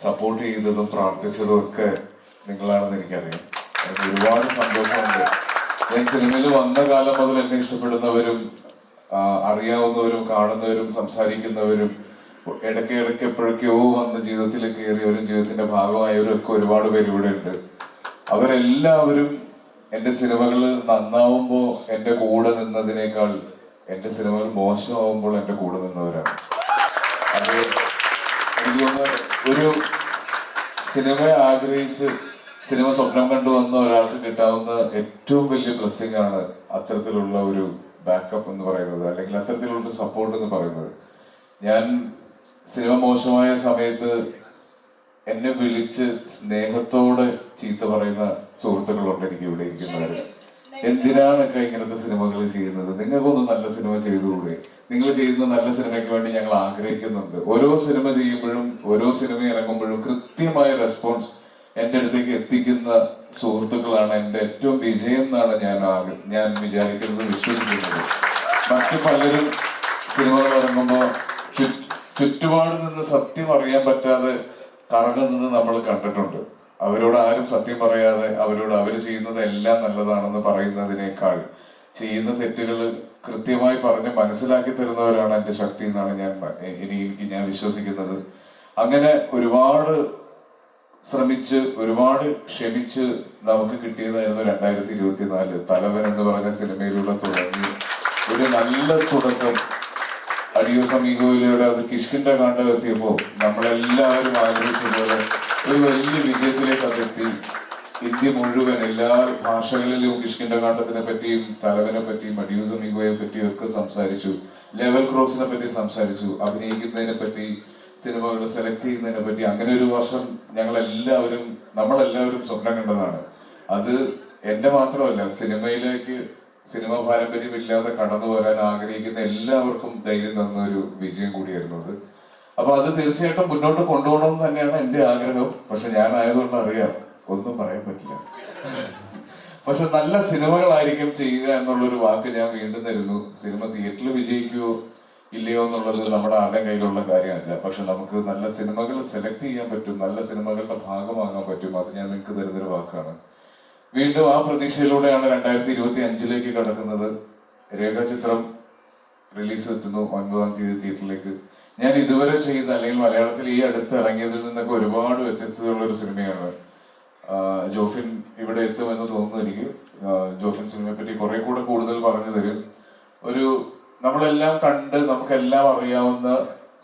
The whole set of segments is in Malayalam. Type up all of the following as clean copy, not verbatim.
സപ്പോർട്ട് ചെയ്തതും പ്രാർത്ഥിച്ചതും ഒക്കെ നിങ്ങളാണെന്ന് എനിക്കറിയാം. എനിക്ക് ഒരുപാട് സന്തോഷമുണ്ട്. ഞാൻ സിനിമയിൽ വന്ന കാലം മുതൽ എന്നെ ഇഷ്ടപ്പെടുന്നവരും അറിയാവുന്നവരും കാണുന്നവരും സംസാരിക്കുന്നവരും ഇടയ്ക്ക് എപ്പോഴൊക്കെയോ വന്ന് ജീവിതത്തിൽ കയറിയവരും ജീവിതത്തിന്റെ ഭാഗമായവരും ഒക്കെ ഒരുപാട് പേര് ഇവിടെ ഉണ്ട്. അവരെല്ലാവരും എൻ്റെ സിനിമകൾ നന്നാവുമ്പോൾ എൻ്റെ കൂടെ നിന്നതിനേക്കാൾ എൻ്റെ സിനിമകൾ മോശമാവുമ്പോൾ എൻ്റെ കൂടെ നിന്നവരാണ്. അത് എനിക്ക് തോന്നുന്നു ഒരു സിനിമയെ ആഗ്രഹിച്ച് സിനിമ സ്വപ്നം കണ്ടുവന്ന ഒരാൾക്ക് കിട്ടാവുന്ന ഏറ്റവും വലിയ ബ്ലെസ്സിങ് ആണ് അത്തരത്തിലുള്ള ഒരു ബാക്കപ്പ് എന്ന് പറയുന്നത്, അല്ലെങ്കിൽ അത്തരത്തിലുള്ള സപ്പോർട്ട് എന്ന് പറയുന്നത്. ഞാൻ സിനിമ മോശമായ സമയത്ത് എന്നെ വിളിച്ച് സ്നേഹത്തോടെ ചീത്ത പറയുന്ന സുഹൃത്തുക്കളുണ്ട് എനിക്ക് ഇവിടെ ഇരിക്കുന്നവര്. എന്തിനാണൊക്കെ ഇങ്ങനത്തെ സിനിമകൾ ചെയ്യുന്നത്? നിങ്ങൾക്കൊന്ന് നല്ല സിനിമ ചെയ്തുകൂടെ? നിങ്ങൾ ചെയ്യുന്ന നല്ല സിനിമയ്ക്ക് വേണ്ടി ഞങ്ങൾ ആഗ്രഹിക്കുന്നുണ്ട്. ഓരോ സിനിമ ചെയ്യുമ്പോഴും ഓരോ സിനിമ ഇറങ്ങുമ്പോഴും കൃത്യമായ റെസ്പോൺസ് എൻ്റെ അടുത്തേക്ക് എത്തിക്കുന്ന സുഹൃത്തുക്കളാണ് എൻ്റെ ഏറ്റവും വിജയം എന്നാണ് ഞാൻ വിചാരിക്കുന്നത്, വിശ്വസിക്കുന്നത്. മറ്റു പലരും സിനിമകൾ ഇറങ്ങുമ്പോൾ ചുറ്റുപാട് നിന്ന് സത്യം അറിയാൻ പറ്റാതെ കറങ്ങുന്നത് നമ്മൾ കണ്ടിട്ടുണ്ട്. അവരോട് ആരും സത്യം പറയാതെ അവരോട് അവർ ചെയ്യുന്നത് എല്ലാം നല്ലതാണെന്ന് പറയുന്നതിനേക്കാൾ ചെയ്യുന്ന തെറ്റുകൾ കൃത്യമായി പറഞ്ഞ് മനസ്സിലാക്കി തരുന്നവരാണ് എൻ്റെ ശക്തി എന്നാണ് ഞാൻ വിശ്വസിക്കുന്നത്. അങ്ങനെ ഒരുപാട് ശ്രമിച്ച് ഒരുപാട് ക്ഷമിച്ച് നമുക്ക് കിട്ടിയതായിരുന്നു 2024 തലവൻ എന്ന് പറഞ്ഞ സിനിമയിലൂടെ തുടങ്ങി ഒരു നല്ല തുടക്കം. അഡിയോസ് അമീഗോയിലൂടെ അത് കിഷ്കിന്റെ കാണ്ടം എത്തിയപ്പോൾ നമ്മളെല്ലാവരും ആഗ്രഹിച്ചതുപോലെ ഒരു വലിയ വിജയത്തിലേക്ക് അതെത്തി. ഇന്ത്യ മുഴുവൻ എല്ലാ ഭാഷകളിലും കിഷ്കിന്റെ കാണ്ടത്തിനെ പറ്റിയും തലവനെ പറ്റിയും അഡിയോസ് അമീഗോയെ പറ്റിയും ഒക്കെ സംസാരിച്ചു. ലെവൽ ക്രോസിനെ പറ്റി സംസാരിച്ചു. അഭിനയിക്കുന്നതിനെ പറ്റി, സിനിമകൾ സെലക്ട് ചെയ്യുന്നതിനെ പറ്റി. അങ്ങനെ ഒരു വർഷം നമ്മളെല്ലാവരും സ്വപ്നം കണ്ടതാണ്. അത് എന്റെ മാത്രമല്ല, സിനിമ പാരമ്പര്യമില്ലാതെ കടന്നു വരാൻ ആഗ്രഹിക്കുന്ന എല്ലാവർക്കും ധൈര്യം തന്ന ഒരു വിജയം കൂടിയായിരുന്നു അത്. അപ്പൊ അത് തീർച്ചയായിട്ടും മുന്നോട്ട് കൊണ്ടുപോകണം എന്ന് തന്നെയാണ് എന്റെ ആഗ്രഹം. പക്ഷെ ഞാനായതുകൊണ്ട് അറിയാം, ഒന്നും പറയാൻ പറ്റില്ല. പക്ഷെ നല്ല സിനിമകളായിരിക്കും ചെയ്യുക എന്നുള്ളൊരു വാക്ക് ഞാൻ വീണ്ടും തരുന്നു. സിനിമ തിയേറ്ററിൽ വിജയിക്കുവോ ഇല്ലയോ എന്നുള്ളത് നമ്മുടെ ആരുടെ കയ്യിലുള്ള കാര്യമല്ല. പക്ഷെ നമുക്ക് നല്ല സിനിമകൾ സെലക്ട് ചെയ്യാൻ പറ്റും, നല്ല സിനിമകളുടെ ഭാഗമാകാൻ പറ്റും. അത് ഞാൻ നിങ്ങൾക്ക് തരുന്നൊരു വാക്കാണ്. വീണ്ടും ആ പ്രതീക്ഷയിലൂടെയാണ് 2025 കടക്കുന്നത്. രേഖാചിത്രം റിലീസ് എത്തുന്നു 9-ാം തീയതി തിയേറ്ററിലേക്ക്. ഞാൻ ഇതുവരെ ചെയ്ത അല്ലെങ്കിൽ മലയാളത്തിൽ ഈ അടുത്ത് ഇറങ്ങിയതിൽ നിന്നൊക്കെ ഒരുപാട് വ്യത്യസ്തതയുള്ള ഒരു സിനിമയാണ്. ജോഫിൻ ഇവിടെ എത്തുമെന്ന് തോന്നുന്നു എനിക്ക്. ജോഫിൻ സിനിമയെ പറ്റി കുറെ കൂടെ കൂടുതൽ പറഞ്ഞു തരും. നമ്മളെല്ലാം കണ്ട് നമുക്കെല്ലാം അറിയാവുന്ന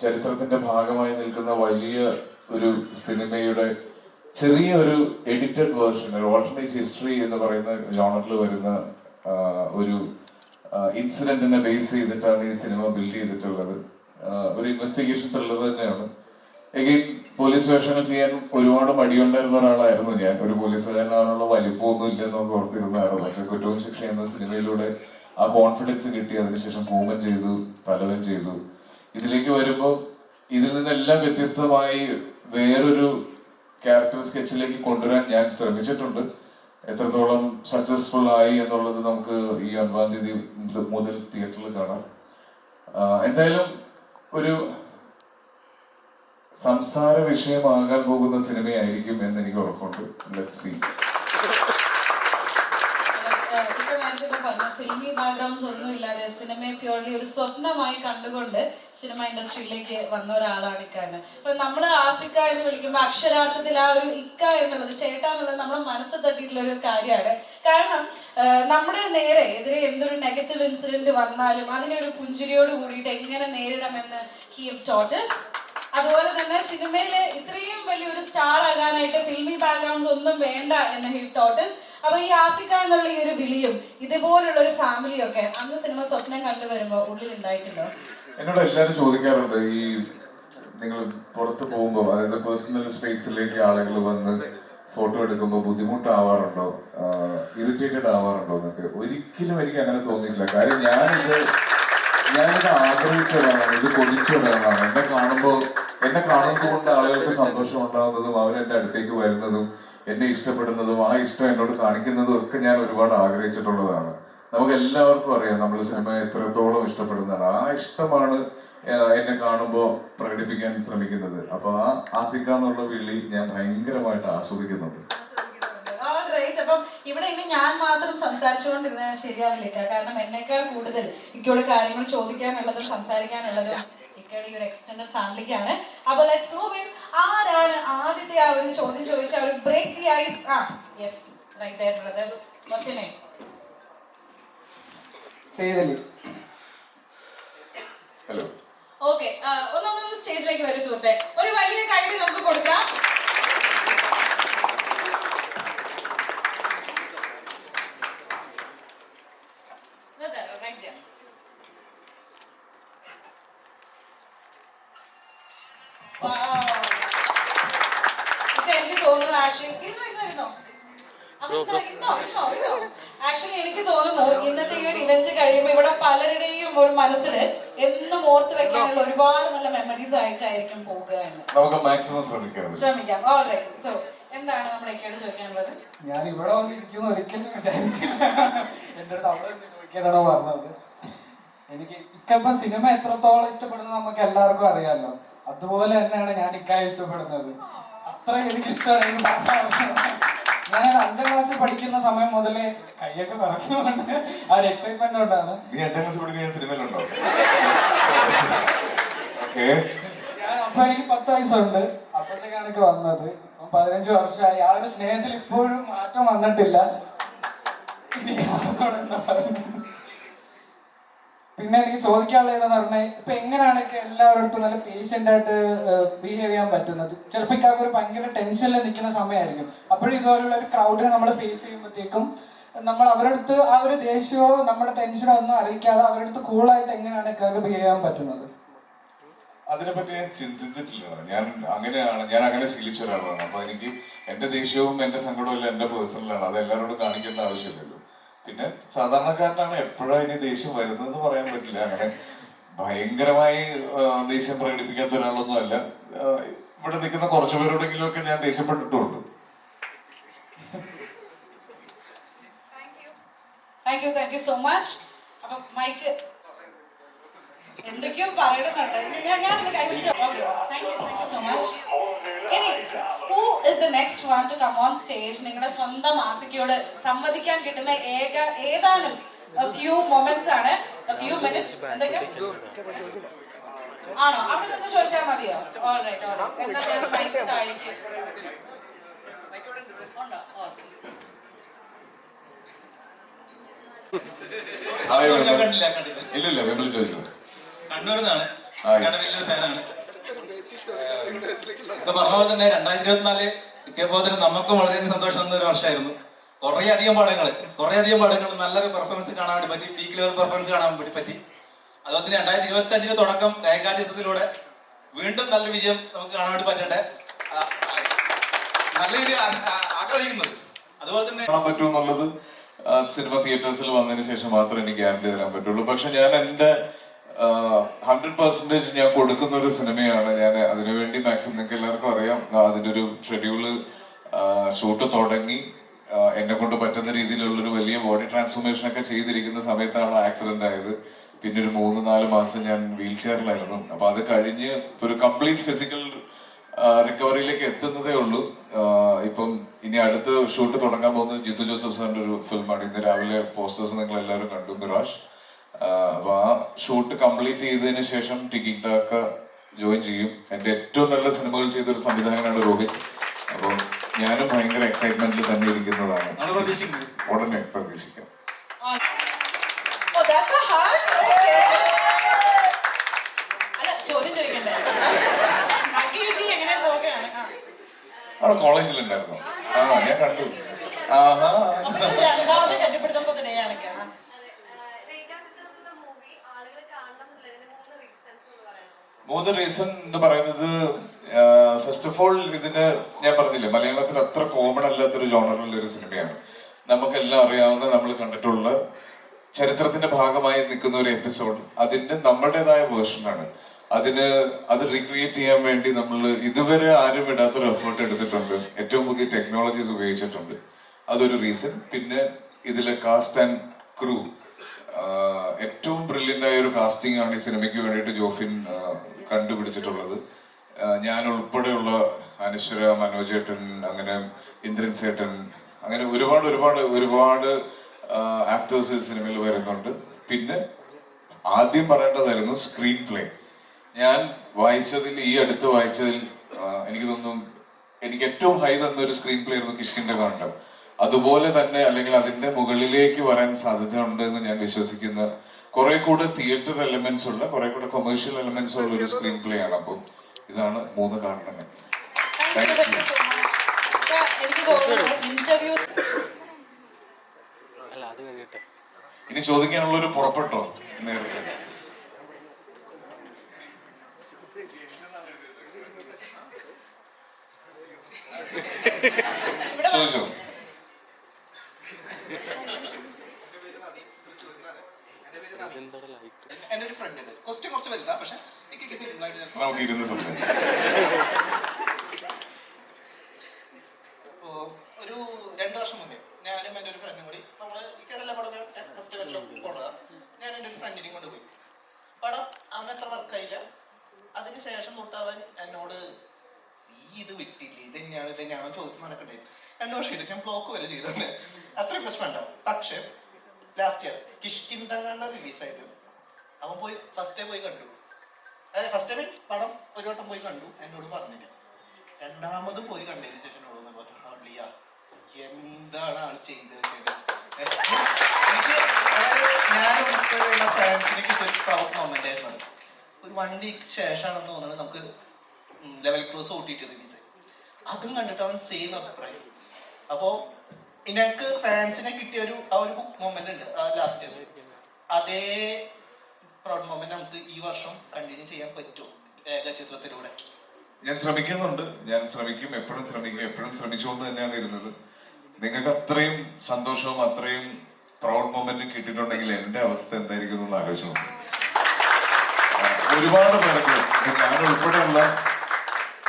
ചരിത്രത്തിന്റെ ഭാഗമായി നിൽക്കുന്ന വലിയ ഒരു സിനിമയുടെ ചെറിയ ഒരു എഡിറ്റഡ് വേർഷൻ, ഒരു ഓൾട്ടർനേറ്റ് ഹിസ്റ്ററി എന്ന് പറയുന്ന ജോണറിൽ വരുന്ന ഒരു ഇൻസിഡന്റിനെ ബേസ് ചെയ്തിട്ടാണ് ഈ സിനിമ ബിൽഡ് ചെയ്തിട്ടുള്ളത്. ഒരു ഇൻവെസ്റ്റിഗേഷൻ ത്രില്ലർ തന്നെയാണ്. എഗെയിൻ പോലീസ് വേഷങ്ങൾ ചെയ്യാൻ ഒരുപാട് മടിയുണ്ടായിരുന്ന ഒരാളായിരുന്നു ഞാൻ. ഒരു പോലീസുകാരനാണുള്ള വലിപ്പമൊന്നും ഇല്ലെന്ന് നമുക്ക് ഓർത്തിരുന്നതാണ്. പക്ഷെ കുറ്റവും ശിക്ഷ എന്ന സിനിമയിലൂടെ ആ കോൺഫിഡൻസ് കിട്ടി. അതിനുശേഷം പൂമൻ ചെയ്തു, തലവൻ ചെയ്തു. ഇതിലേക്ക് വരുമ്പോൾ ഇതിൽ നിന്നെല്ലാം വ്യത്യസ്തമായി വേറൊരു ക്യാരക്ടർ സ്കെച്ചിലേക്ക് കൊണ്ടുവരാൻ ഞാൻ ശ്രമിച്ചിട്ടുണ്ട്. എത്രത്തോളം സക്സസ്ഫുൾ ആയി എന്നുള്ളത് നമുക്ക് ഈ 9-ാം തീയതി മുതൽ തിയേറ്ററിൽ കാണാം. എന്തായാലും ഒരു സംസാര വിഷയമാകാൻ പോകുന്ന സിനിമയായിരിക്കും എന്ന് എനിക്ക് ഉറപ്പുണ്ട്. Let's see. ഫിലിമി ബാക്ക്ഗ്രൗണ്ട്സ് ഒന്നും ഇല്ലാതെ സിനിമയെ പ്യൂർലി ഒരു സ്വപ്നമായി കണ്ടുകൊണ്ട് സിനിമ ഇൻഡസ്ട്രിയിലേക്ക് വന്ന ഒരാളാണ് ഇക്കാന്ന്. അപ്പൊ നമ്മള് ആസിക്ക എന്ന് വിളിക്കുമ്പോൾ അക്ഷരാർത്ഥത്തിൽ ആ ഒരു ഇക്ക എന്നുള്ളത്, ചേട്ടാ എന്നുള്ളത് നമ്മുടെ മനസ്സ് തട്ടിയിട്ടുള്ള ഒരു കാര്യമാണ്. കാരണം നമ്മുടെ നേരെ എതിരെ എന്തൊരു നെഗറ്റീവ് ഇൻസിഡന്റ് വന്നാലും അതിനൊരു പുഞ്ചിരിയോട് കൂടിയിട്ട് എങ്ങനെ നേരിടണമെന്ന് ഹി ഹാവ് ടോട്ട് us. അതുപോലെ തന്നെ സിനിമയില് ഇത്രയും വലിയൊരു സ്റ്റാർ ആകാനായിട്ട് ഫിൽമി ബാക്ക്ഗ്രൗണ്ട്സ് ഒന്നും വേണ്ട എന്ന് ഹി ഹാവ് ടോട്ട് us. അപ്പൊ ഈ ആസിക്ക എന്നുള്ള ഈ ഒരു വിളിയും ഇതുപോലുള്ള ഒരു ഫാമിലിയും ഒക്കെ അന്ന് സിനിമ സ്വപ്നം കണ്ടുവരുമ്പോ ഉള്ളിൽ ഉണ്ടായിട്ടുണ്ടോ? എന്നോട് എല്ലാവരും ചോദിക്കാറുണ്ട്, ഈ നിങ്ങൾ പുറത്ത് പോകുമ്പോൾ, അതായത് പേഴ്സണൽ സ്പേസിലേക്ക് ആളുകൾ വന്ന് ഫോട്ടോ എടുക്കുമ്പോൾ ബുദ്ധിമുട്ടാവാറുണ്ടോ, ഇറിറ്റേറ്റഡ് ആവാറുണ്ടോ എന്നൊക്കെ. ഒരിക്കലും എനിക്ക് അങ്ങനെ തോന്നിയില്ല. കാര്യം ഞാനിത് ആഗ്രഹിച്ചതാണ്, ഇത് കൊതിച്ചതാണ്. എന്നെ കാണുന്നത് കൊണ്ട് ആളുകൾക്ക് സന്തോഷം ഉണ്ടാകുന്നതും അവരെന്റെ അടുത്തേക്ക് വരുന്നതും എന്നെ ഇഷ്ടപ്പെടുന്നതും ആ ഇഷ്ടം എന്നോട് കാണിക്കുന്നതും ഒക്കെ ഞാൻ ഒരുപാട് ആഗ്രഹിച്ചിട്ടുള്ളതാണ്. നമുക്ക് എല്ലാവർക്കും അറിയാം നമ്മൾ സിനിമ എത്രത്തോളം ഇഷ്ടപ്പെടുന്നതാണ്. ആ ഇഷ്ടമാണ് എന്നെ കാണുമ്പോൾ പ്രകടിപ്പിക്കാൻ ശ്രമിക്കുന്നത്. അപ്പൊ ആ ആസിക്ക എന്നുള്ള വിളി ഞാൻ ഭയങ്കരമായിട്ട് ആസ്വദിക്കുന്നുണ്ട്. അപ്പം ഇവിടെ ഇനി ഞാൻ മാത്രം സംസാരിച്ചുകൊണ്ടിരുന്നാൽ ശരിയാവില്ല, കാരണം എന്നേക്കാൾ കൂടുതൽ ഇക്കോട് കാര്യങ്ങൾ ചോദിക്കാനുള്ളതും സംസാരിക്കാനുള്ളതും ഇക്കയുടെ ഈ ഒരു എക്സ്റ്റൻഡഡ് ഫാമിലിക്കാണ്. അപ്പൊ ലെറ്റ്സ് മൂവ് ഇൻ. ആരാണ് ആദ്യത്തെ ആ ഒരു ചോദ്യം ചോദിച്ച ഒരു break the ice? Yes, right there brother. What's your name? Saidali. Hello. Okay, ഒന്നൊന്ന് സ്റ്റേജിലേക്ക് വരും സുഹൃത്തെ. ഒരു വലിയ കൈഡി നമുക്ക് കൊടുക്കാം. എനിക്ക് തോന്നുന്നു ആക്ച്വലി എനിക്ക് തോന്നുന്നു ഇന്നത്തെ ഈ ഒരു ഇവന്റ് കഴിയുമ്പോൾ ഇവിടെ പലരുടെയും ഒരു മനസ്സിൽ എന്നും ഓർത്ത് വെക്കാനുള്ള ഒരുപാട് നല്ല മെമ്മറീസ് ആയിട്ടായിരിക്കും പോകുക എന്ന് നമുക്ക് മാക്സിമം ശ്രമിക്കാം. ഓൾറൈറ്റ്. സോ എന്താണ് നമ്മുടെ ഇക്കയോട് ചോദിക്കാനുള്ളത്? ഞാൻ ഇവിടെ വന്നിരിക്കുന്നു ഒരിക്കലും വിചാരിച്ചില്ല. എൻ്റെ അടുത്ത് അവിടെ നിന്ന് ചോദിക്കാനാണോ പറഞ്ഞത്. എനിക്ക് ഇക്കപ്പ സിനിമ എത്രത്തോളം ഇഷ്ടപ്പെടുന്നത് നമുക്ക് എല്ലാവർക്കും അറിയാമല്ലോ. അതുപോലെ തന്നെയാണ് ഞാൻ ഇക്കായെ ഇഷ്ടപ്പെടുന്നത്. അത്ര എനിക്ക് ഇഷ്ടമാണ്. ഞാൻ 5ാം ക്ലാസ്സിൽ പഠിക്കുന്ന സമയം മുതലേ കൈയൊക്കെ പറയുന്നുണ്ട്. ആ ഒരു എക്സൈറ്റ്മെന്റ് കൊണ്ടാണ്. ഞാൻ അപ്പൊ എനിക്ക് 10 വയസ്സുണ്ട്. അപ്പോഴത്തേക്കാണ് എനിക്ക് വന്നത്. 15 വർഷമായി. ആ ഒരു സ്നേഹത്തിൽ ഇപ്പോഴും മാറ്റം വന്നിട്ടില്ല. പിന്നെ എനിക്ക് ചോദിക്കാനുള്ളതെന്ന് പറഞ്ഞാൽ ഇപ്പൊ എങ്ങനെയാണ് എല്ലാവരുടെ നല്ല പേഷ്യന്റ് ആയിട്ട് ബിഹേവ് ചെയ്യാൻ പറ്റുന്നത്? ചിലപ്പോൾ ഇക്കാക്ക് ഒരു ഭയങ്കര ടെൻഷനിൽ നിൽക്കുന്ന സമയമായിരിക്കും. അപ്പോഴും ഇതുപോലുള്ള ഒരു ക്രൗഡിനെ നമ്മൾ ഫേസ് ചെയ്യുമ്പോഴത്തേക്കും നമ്മൾ അവരുടെ അടുത്ത് ആ ഒരു ദേഷ്യമോ നമ്മുടെ ടെൻഷനോ ഒന്നും അറിയിക്കാതെ അവരുടെ അടുത്ത് കൂളായിട്ട് എങ്ങനെയാണ് ഇക്കാക്ക് ബിഹേവ് ചെയ്യാൻ പറ്റുന്നത്? അതിനെപ്പറ്റി ഞാൻ ചിന്തിച്ചിട്ടില്ല. ഞാൻ അങ്ങനെ ശീലിച്ച ഒരാളാണ്. അപ്പൊ എനിക്ക് എന്റെ ദേഷ്യവും എന്റെ സങ്കടവും എല്ലാം എന്റെ പേഴ്സണലാണ്. അത് എല്ലാവരോടും കാണിക്കേണ്ട ആവശ്യമില്ലല്ലോ. പിന്നെ സാധാരണക്കാരനാണ്, എപ്പോഴാണ് ഇനി ദേഷ്യം വരുന്നതെന്ന് പറയാൻ പറ്റില്ല. അങ്ങനെ ഭയങ്കരമായി ദേഷ്യം പ്രകടിപ്പിക്കാത്ത ഒരാളൊന്നും അല്ല. ഇവിടെ നിൽക്കുന്ന കുറച്ചു പേരോടെങ്കിലും ഒക്കെ ഞാൻ ദേഷ്യപ്പെട്ടിട്ടുണ്ട്. Thank you so much. അപ്പൊ മൈക്ക് എന്തൊക്കെയോ പറയണമെന്നുണ്ട്. ഞാൻ കൈ പിടിച്ചു. Thank you so much. ഇനി who is the next one to come on stage? നിങ്ങളുടെ സ്വന്തം ആസിക്കയോട് സംവദിക്കാൻ കിട്ടുന്ന ഏതാനും few moments ആണ്, few minutes. എന്തൊക്കെ ആണോ? അവിടെ നിന്ന് ചോദിച്ചാൽ മതിയോ? ഓൾറൈറ്റ്. എന്നാ ഞാൻ മൈക്ക് താഴേക്ക് ഉണ്ടോ? ഇല്ലില്ല, വിമൽ ചോദിച്ചു. കണ്ണൂരിന്നാണ്. വലിയൊരു ഫാനാണ്. ഇപ്പൊ പറഞ്ഞ പോലെ തന്നെ 2024 കിട്ടിയപ്പോൾ നമുക്കും വളരെയധികം സന്തോഷം തന്ന ഒരു വർഷമായിരുന്നു. കുറേ അധികം പാടങ്ങൾ നല്ലൊരു പെർഫോമൻസ് കാണാൻ വേണ്ടി പറ്റി. പീക്ക് ലെവൽ പെർഫോമൻസ് കാണാൻ വേണ്ടി പറ്റി. അതുപോലെ തന്നെ 2025 തുടക്കം രേഖാചിത്രത്തിലൂടെ വീണ്ടും നല്ലൊരു വിജയം നമുക്ക് കാണാൻ വേണ്ടി പറ്റട്ടെ. നല്ല രീതിയിൽ ആഗ്രഹിക്കുന്നത്. അതുപോലെ തന്നെ കാണാൻ പറ്റുമെന്നുള്ളത് സിനിമ തിയേറ്റേഴ്സിൽ വന്നതിന് ശേഷം മാത്രമേ എനിക്ക് ഗ്യാരണ്ടി തരാൻ പറ്റുള്ളൂ. പക്ഷെ ഞാൻ എൻ്റെ 100% ഞാൻ കൊടുക്കുന്ന ഒരു സിനിമയാണ്. ഞാൻ അതിനുവേണ്ടി മാക്സിമം, നിങ്ങൾക്ക് എല്ലാവർക്കും അറിയാം, അതിൻ്റെ ഒരു ഷെഡ്യൂള് ഷൂട്ട് തുടങ്ങി എന്നെ കൊണ്ട് പറ്റുന്ന രീതിയിലുള്ളൊരു വലിയ ബോഡി ട്രാൻസ്ഫോർമേഷൻ ഒക്കെ ചെയ്തിരിക്കുന്ന സമയത്താണ് ആക്സിഡന്റ് ആയത്. പിന്നെ ഒരു 3-4 മാസം ഞാൻ വീൽ ചെയറിലായിരുന്നു. അപ്പൊ അത് കഴിഞ്ഞ് ഒരു കംപ്ലീറ്റ് ഫിസിക്കൽ റിക്കവറിയിലേക്ക് എത്തുന്നതേ ഉള്ളൂ. ഇപ്പം ഇനി അടുത്ത ഷൂട്ട് തുടങ്ങാൻ പോകുന്നത് ജിത്തു ജോസഫ് സാറിന്റെ ഒരു ഫിലിമാണ്. ഇന്ന് രാവിലെ പോസ്റ്റേഴ്സ് നിങ്ങൾ എല്ലാവരും കണ്ടു, മിറാഷ്. അപ്പൊ ആ ഷൂട്ട് കംപ്ലീറ്റ് ചെയ്തതിന് ശേഷം ടിക്കിംഗ് ടാക്ക ജോയിൻ ചെയ്യും. എൻ്റെ ഏറ്റവും നല്ല സിനിമകൾ ചെയ്തൊരു സംവിധായകനാണ് രോഹിത്. അപ്പോൾ ഞാനും ഭയങ്കര എക്സൈറ്റ്മെന്റിൽ തന്നെ ഇരിക്കുന്നതാണ്. ഉടനെ പ്രതീക്ഷിക്കാം. അവിടെ കോളേജിലുണ്ടായിരുന്നു. ഞാൻ കണ്ടു. മൂന്ന് റീസൺ എന്ന് പറയുന്നത്, ഫസ്റ്റ് ഓഫ് ഓൾ ഇതിന് ഞാൻ പറഞ്ഞില്ലേ, മലയാളത്തിൽ അത്ര കോമൺ അല്ലാത്തൊരു ജോണറിലുള്ള ഒരു സിനിമയാണ്. നമുക്കെല്ലാം അറിയാവുന്ന, നമ്മൾ കണ്ടിട്ടുള്ള, ചരിത്രത്തിന്റെ ഭാഗമായി നിൽക്കുന്ന ഒരു എപ്പിസോഡ്. അതിന്റെ നമ്മുടേതായ വേർഷനാണ്. അത് റീക്രിയേറ്റ് ചെയ്യാൻ വേണ്ടി നമ്മൾ ഇതുവരെ ആരും ഇടാത്തൊരു എഫേർട്ട് എടുത്തിട്ടുണ്ട്. ഏറ്റവും പുതിയ ടെക്നോളജീസ് ഉപയോഗിച്ചിട്ടുണ്ട്. അതൊരു റീസൺ. പിന്നെ ഇതിലെ കാസ്റ്റ് ആൻഡ് ക്രൂ ഏറ്റവും ബ്രില്യൻ്റ് ആയ ഒരു കാസ്റ്റിംഗ് ആണ് ഈ സിനിമയ്ക്ക് വേണ്ടിയിട്ട് ജോഫിൻ കണ്ടുപിടിച്ചിട്ടുള്ളത്. ഞാൻ ഉൾപ്പെടെയുള്ള അനശ്വര, മനോജ് ചേട്ടൻ, അങ്ങനെ ഇന്ദ്രൻ ചേട്ടൻ, അങ്ങനെ ഒരുപാട് ഒരുപാട് ഒരുപാട് ആക്ടേഴ്സ് സിനിമയിൽ വരുന്നുണ്ട്. പിന്നെ ആദ്യം പറയേണ്ടതായിരുന്നു സ്ക്രീൻ പ്ലേ. ഞാൻ വായിച്ചതിൽ, ഈ അടുത്ത് വായിച്ചതിൽ എനിക്ക് തോന്നുന്നു എനിക്ക് ഏറ്റവും ഹൈ തന്നൊരു സ്ക്രീൻ പ്ലേ ആയിരുന്നു കിഷ്കിന്റെ കാണ്ഡം. അതുപോലെ തന്നെ, അല്ലെങ്കിൽ അതിന്റെ മുകളിലേക്ക് വരാൻ സാധ്യതയുണ്ട് എന്ന് ഞാൻ വിശ്വസിക്കുന്ന കുറെ കൂടെ തിയേറ്റർ എലമെന്റ്സ് ഉള്ള, കുറെ കൂടെ കൊമേഴ്ഷ്യൽ എലമെന്റ്സ് ഉള്ള ഒരു സ്ക്രീൻ പ്ലേ ആണ്. അപ്പം ഇതാണ് 3 കാരണങ്ങൾ. എനിക്ക് തോന്നുന്നു ഇന്റർവ്യൂസ് ഇനി ചോദിക്കാനുള്ളൊരു പുറപ്പെട്ടോ നേരത്തെ? ചോദിച്ചോ? എന്റെ ഒരു ഫ്രണ്ട് ഉണ്ട്, ക്വസ്റ്റ്യൻ കുറച്ച് വലുതാ, പക്ഷെ നമുക്ക് ഇരുന്ന് സംസാരിക്കാം. അപ്പോ ഒരു 2 വർഷം മുന്നേ ഞാനും എൻ്റെ ഒരു ഫ്രണ്ടും കൂടി നമ്മള് ഇക്കടല്ല പടം ഫസ്റ്റ് വർഷം പോണതാ. ഞാൻ എൻ്റെ ഒരു ഫ്രണ്ടിനെയും കൊണ്ട് പോയി. പടം അവൻ അത്ര വർക്കായില്ല. അതിനുശേഷം തൊട്ട് അവൻ എന്നോട് ഇത് വിട്ടില്ലേ, ഇതെന്നെയാണോ ചോദിച്ചു നടക്കണ്ടേ. 2 വർഷം ഞാൻ ബ്ലോക്ക് വരെ ചെയ്തോണ്ട് അത്രയും പ്രശ്നം ഉണ്ടാവും. പക്ഷെ ലാസ്റ്റ് ഇയർ കിഷ്കിന്തങ്ങാണ്ട റിലീസായത് അവൻ പോയി ഫസ്റ്റ് ഡേ പോയി കണ്ടു. ഫസ്റ്റ് ഡേ മീൻസ് പടം ഒരു വട്ടം പോയി കണ്ടു, എന്നോട് പറഞ്ഞില്ല. 2ാമത് പോയി കണ്ടതിന് ശേഷം എന്നോട് പറഞ്ഞു, അളിയാ എന്താണ് ആൾ ചെയ്തത്. എനിക്ക് ഞാൻ ഉൾപ്പെടെയുള്ള ഫാൻസിനെ കിട്ടിയൊരു പ്രൗഡ് മൊമെന്റ് ആയിരുന്നു. ഒരു 1 വീക്ക് ശേഷമാണെന്ന് തോന്നുന്നത് നമുക്ക് ലെവൽ ക്രോസ് OTT റിലീസ്. അതും കണ്ടിട്ട് അവൻ സെയിം അഭിപ്രായം. അപ്പോ എനിക്ക് ഫാൻസിനെ കിട്ടിയ ഒരു മൊമെന്റ് ഉണ്ട് ലാസ്റ്റ്. അതേ പ്രൗഡ് മൊമെന്റ് നമുക്ക് ഈ വർഷം കണ്ടിന്യൂ ചെയ്യാൻ പറ്റുമോ ഏകചിത്രത്തിലൂടെ? ഞാൻ ശ്രമിക്കുന്നുണ്ട്, ഞാൻ ശ്രമിക്കും, എപ്പോഴും ശ്രമിച്ചുകൊണ്ട് തന്നെയാണ് ഇരുന്നത്. നിങ്ങൾക്ക് അത്രയും സന്തോഷവും അത്രയും പ്രൗഡ് മൊമെന്റും കിട്ടിയിട്ടുണ്ടെങ്കിൽ എന്റെ അവസ്ഥ എന്തായിരിക്കും എന്ന് ആലോചിച്ചു. ഒരുപാട് പേർക്ക്, ഞാൻ ഉൾപ്പെടെയുള്ള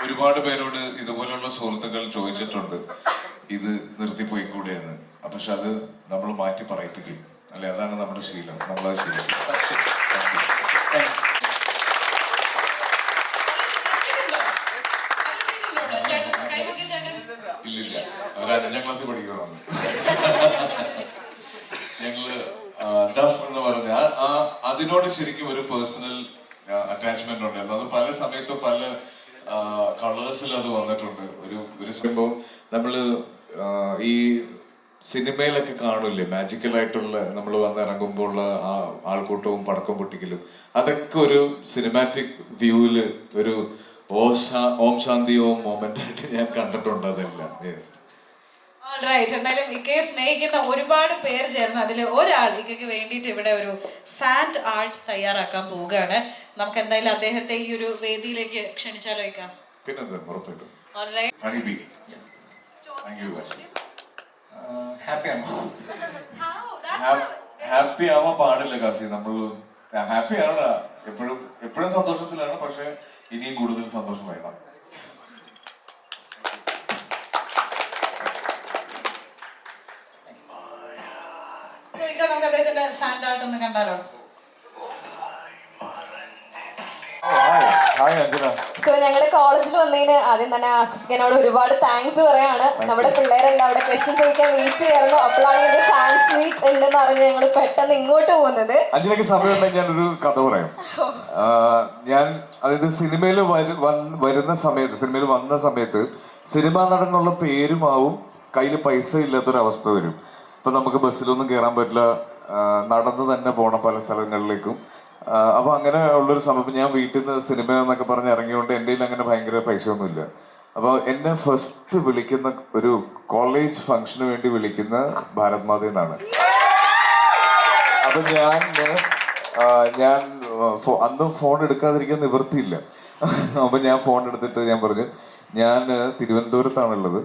ഒരുപാട് പേരോട് ഇതുപോലുള്ള സുഹൃത്തുക്കൾ ചോദിച്ചിട്ടുണ്ട് ഇത് നിർത്തിപ്പോയിക്കൂടെ എന്ന്. പക്ഷെ അത് നമ്മൾ മാറ്റി പറയിപ്പിക്കും, അല്ലെ? അതാണ് നമ്മുടെ ശീലം, നമ്മളത് ശീലിക്കും. ഇല്ലില്ല, അവർ 5ാം ക്ലാസ്സിൽ പഠിക്കണം. ഞങ്ങള് ഡഫ് എന്ന് പറഞ്ഞ അതിനോട് ശരിക്കും ഒരു പേഴ്സണൽ അറ്റാച്ച്മെന്റ് ഉണ്ടായിരുന്നു. അത് പല സമയത്തും പല കളേഴ്സിൽ അത് വന്നിട്ടുണ്ട്. ഒരു സംഭവം നമ്മള് ഈ സിനിമയിലൊക്കെ കാണൂല്ലേ, മാജിക്കലായിട്ടുള്ള നമ്മൾ വന്നിറങ്ങുമ്പോൾ ഉള്ള ആ ആൾക്കൂട്ടവും പടക്കം പൊട്ടിക്കലും, അതൊക്കെ ഒരു സിനിമാറ്റിക് വ്യൂവില് ഒരു ഓം ശാന്തി ഓം മൊമെന്റ് ആയിട്ട് ഞാൻ കണ്ടിട്ടുണ്ട് അതെല്ലാം. എന്തായാലും ഇക്കയെ സ്നേഹിക്കുന്ന ഒരുപാട് പേര് ചേർന്ന് അതിൽ ഒരാൾ ഇക്കയ്ക്ക് വേണ്ടിയിട്ട് ഇവിടെ ഒരു സാൻഡ് ആർട്ട് തയ്യാറാക്കാൻ പോവുകയാണ്. നമുക്ക് എന്തായാലും അദ്ദേഹത്തെ ഈ ഒരു വേദിയിലേക്ക് ക്ഷണിച്ചാലോ ഇക്ക? പിന്നെന്താ, ഉറപ്പായിട്ടും. ഹാപ്പി ആവാൻ പാടില്ല കാശി, നമ്മൾ ഹാപ്പിയാണ്, എപ്പോഴും സന്തോഷത്തിലാണ്. പക്ഷെ ഇനിയും കൂടുതൽ സന്തോഷം വേണം. നമുക്ക് അദ്ദേഹത്തിന്റെ സാൻഡ് ആർട്ട് ഒന്ന് കണ്ടാലോ? സോ ഞങ്ങളുടെ കോളേജിൽ വന്നതിന് ആദ്യം തന്നെ ആസിഫിനോട് ഒരുപാട് താങ്ക്സ് പറയാണ്. നമ്മുടെ പിള്ളേരെല്ലാം അവിടെ ക്വസ്റ്റ്യൻ ചോദിക്കാൻ വെയിറ്റ് ചെയ്യായിരുന്നു. അപ്പോഴാണ് ഇതിന്റെ ഫാൻസ് മീറ്റ് ഉണ്ടെന്ന് അറിഞ്ഞ് ഞങ്ങൾ പെട്ടെന്ന് ഇങ്ങോട്ട് പോകുന്നത്. അഞ്ചിനൊക്കെ സമയമുണ്ടെങ്കിൽ ഞാനൊരു കഥ പറയാം. ഞാൻ അതായത് സിനിമയിൽ വന്ന സമയത്ത് സിനിമാ നടനുള്ള പേരുമാവും കയ്യിൽ പൈസ ഇല്ലാത്തൊരവസ്ഥ വരും. ഇപ്പൊ നമുക്ക് ബസ്സിലൊന്നും കയറാൻ പറ്റില്ല, നടന്ന് തന്നെ പോകണം പല സ്ഥലങ്ങളിലേക്കും. അപ്പൊ അങ്ങനെ ഉള്ളൊരു സമയം ഞാൻ വീട്ടിൽ നിന്ന് സിനിമ എന്നൊക്കെ പറഞ്ഞ് ഇറങ്ങിയോണ്ട് എൻ്റെ കയ്യിൽ അങ്ങനെ ഭയങ്കര പൈസ ഒന്നുമില്ല. അപ്പൊ എന്നെ ഫസ്റ്റ് വിളിക്കുന്ന ഒരു കോളേജ് ഫംഗ്ഷന് വേണ്ടി വിളിക്കുന്ന ഭാരത് മാത എന്നാണ്. അപ്പൊ ഞാൻ അന്ന് ഫോൺ എടുക്കാതിരിക്കാൻ നിവൃത്തിയില്ല. അപ്പൊ ഞാൻ ഫോൺ എടുത്തിട്ട് ഞാൻ പറഞ്ഞു, ഞാൻ തിരുവനന്തപുരത്താണുള്ളത്,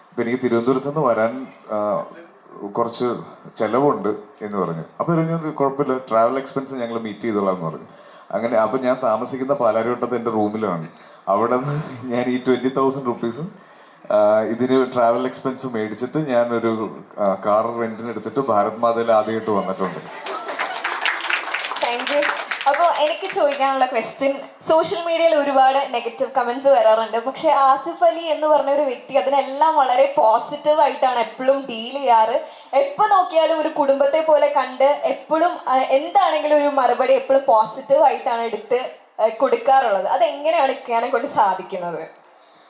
അപ്പൊ എനിക്ക് തിരുവനന്തപുരത്ത് നിന്ന് വരാൻ കുറച്ച് ചെലവുണ്ട് എന്ന് പറഞ്ഞു. അപ്പൊ കുഴപ്പമില്ല, ട്രാവൽ എക്സ്പെൻസ് ഞങ്ങൾ മീറ്റ് ചെയ്തോളാം എന്ന് പറഞ്ഞു. അങ്ങനെ അപ്പൊ ഞാൻ താമസിക്കുന്ന പാലാരിവട്ടത്ത് എൻ്റെ റൂമിലാണ്. അവിടെ നിന്ന് ഞാൻ ഈ 20,000 റുപ്പീസും ഇതിന് ട്രാവൽ എക്സ്പെൻസ് മേടിച്ചിട്ട് ഞാൻ ഒരു കാർ റെന്റിന് എടുത്തിട്ട് ഭാരത് മാതയിൽ ആദ്യമായിട്ട് വന്നിട്ടുണ്ട്. Thank you. അപ്പോൾ എനിക്ക് ചോദിക്കാനുള്ള ക്വസ്റ്റ്യൻ, സോഷ്യൽ മീഡിയയിൽ ഒരുപാട് നെഗറ്റീവ് കമന്റ്സ് വരാറുണ്ട്, പക്ഷെ ആസിഫ് അലി എന്ന് പറഞ്ഞ ഒരു വ്യക്തി അതിനെല്ലാം വളരെ പോസിറ്റീവ് ആയിട്ടാണ് എപ്പോഴും ഡീൽ ചെയ്യാറ്. എപ്പോൾ നോക്കിയാലും ഒരു കുടുംബത്തെ പോലെ കണ്ട് എപ്പോഴും എന്താണെങ്കിലും ഒരു മറുപടി എപ്പോഴും പോസിറ്റീവ് ആയിട്ടാണ് എടുത്ത് കൊടുക്കാറുള്ളത്. അതെങ്ങനെയാണ് ഇക്കാനെ കൊണ്ട് സാധിക്കുന്നത്?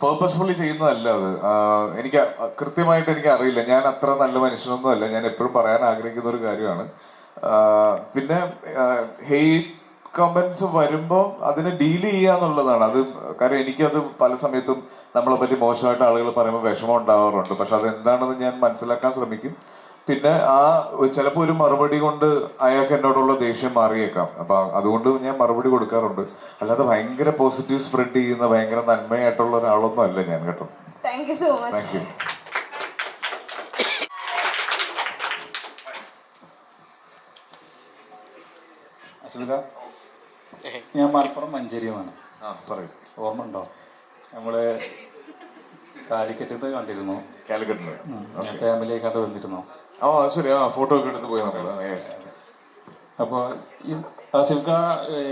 പേർപ്പസ്ഫുള്ളി ചെയ്യുന്നതല്ല അത്. എനിക്ക് കൃത്യമായിട്ട് എനിക്ക് അറിയില്ല. ഞാൻ അത്ര നല്ല മനുഷ്യനൊന്നും അല്ല. ഞാൻ എപ്പോഴും പറയാൻ ആഗ്രഹിക്കുന്ന ഒരു കാര്യമാണ്. പിന്നെ ഹെയ്റ്റ് കമന്റ്സ് വരുമ്പോൾ അതിനെ ഡീൽ ചെയ്യുക എന്നുള്ളതാണ് അത്. കാരണം എനിക്കത് പല സമയത്തും നമ്മളെ പറ്റി മോശമായിട്ട് ആളുകൾ പറയുമ്പോൾ വിഷമം ഉണ്ടാവാറുണ്ട്. പക്ഷെ അതെന്താണെന്ന് ഞാൻ മനസ്സിലാക്കാൻ ശ്രമിക്കും. പിന്നെ ചിലപ്പോൾ ഒരു മറുപടി കൊണ്ട് അയാൾക്ക് എന്നോടുള്ള ദേഷ്യം മാറിയേക്കാം. അപ്പൊ അതുകൊണ്ട് ഞാൻ മറുപടി കൊടുക്കാറുണ്ട്. അല്ലാതെ ഭയങ്കര പോസിറ്റീവ് സ്പ്രെഡ് ചെയ്യുന്ന ഭയങ്കര നന്മയായിട്ടുള്ള ഒരാളൊന്നും അല്ല ഞാൻ, കേട്ടോ. Thank you so much. Thank you. അസുഖ, ഞാൻ മലപ്പുറം മഞ്ചേരിയുമാണ്. പറയൂ. ഓർമ്മ ഉണ്ടോ? നമ്മള് കാലിക്കറ്റ് കണ്ടിരുന്നു. കാലിക്കറ്റില് ഫാമിലിയായിക്കാണ്ട് വന്നിരുന്നു. ശരി. ഫോട്ടോ ഒക്കെ എടുത്ത് പോയി നമ്മള്. അപ്പോൾ ഈ ആസിഫ്ക,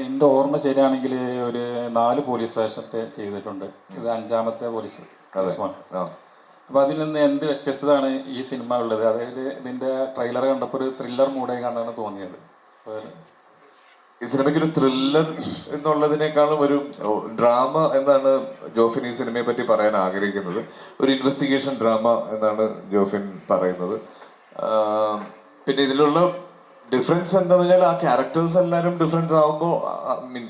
എൻ്റെ ഓർമ്മ ശരിയാണെങ്കിൽ ഒരു 4 പോലീസ് സ്റ്റേഷനത്തെ ചെയ്തിട്ടുണ്ട്. ഇത് 5ാമത്തെ പോലീസ് സ്റ്റേഷനാണ്. അപ്പോൾ അതിൽ നിന്ന് എന്ത് വ്യത്യസ്തതയാണ് ഈ സിനിമ ഉള്ളത്? അതായത് ഇതിൻ്റെ ട്രെയിലർ കണ്ടപ്പോൾ ഒരു ത്രില്ലർ മൂഡായി കണ്ടാണ് തോന്നിയത്. ഈ സിനിമയ്ക്ക് ഒരു ത്രില്ലർ എന്നുള്ളതിനേക്കാളും ഒരു ഡ്രാമ എന്നാണ് ജോഫിൻ ഈ സിനിമയെ പറ്റി പറയാൻ ആഗ്രഹിക്കുന്നത്. ഒരു ഇൻവെസ്റ്റിഗേഷൻ ഡ്രാമ എന്നാണ് ജോഫിൻ പറയുന്നത്. പിന്നെ ഇതിലുള്ള ഡിഫറൻസ് എന്താണെന്ന് വെച്ചാൽ ആ ക്യാരക്ടേഴ്സ് എല്ലാവരും ഡിഫറൻസ് ആകുമ്പോൾ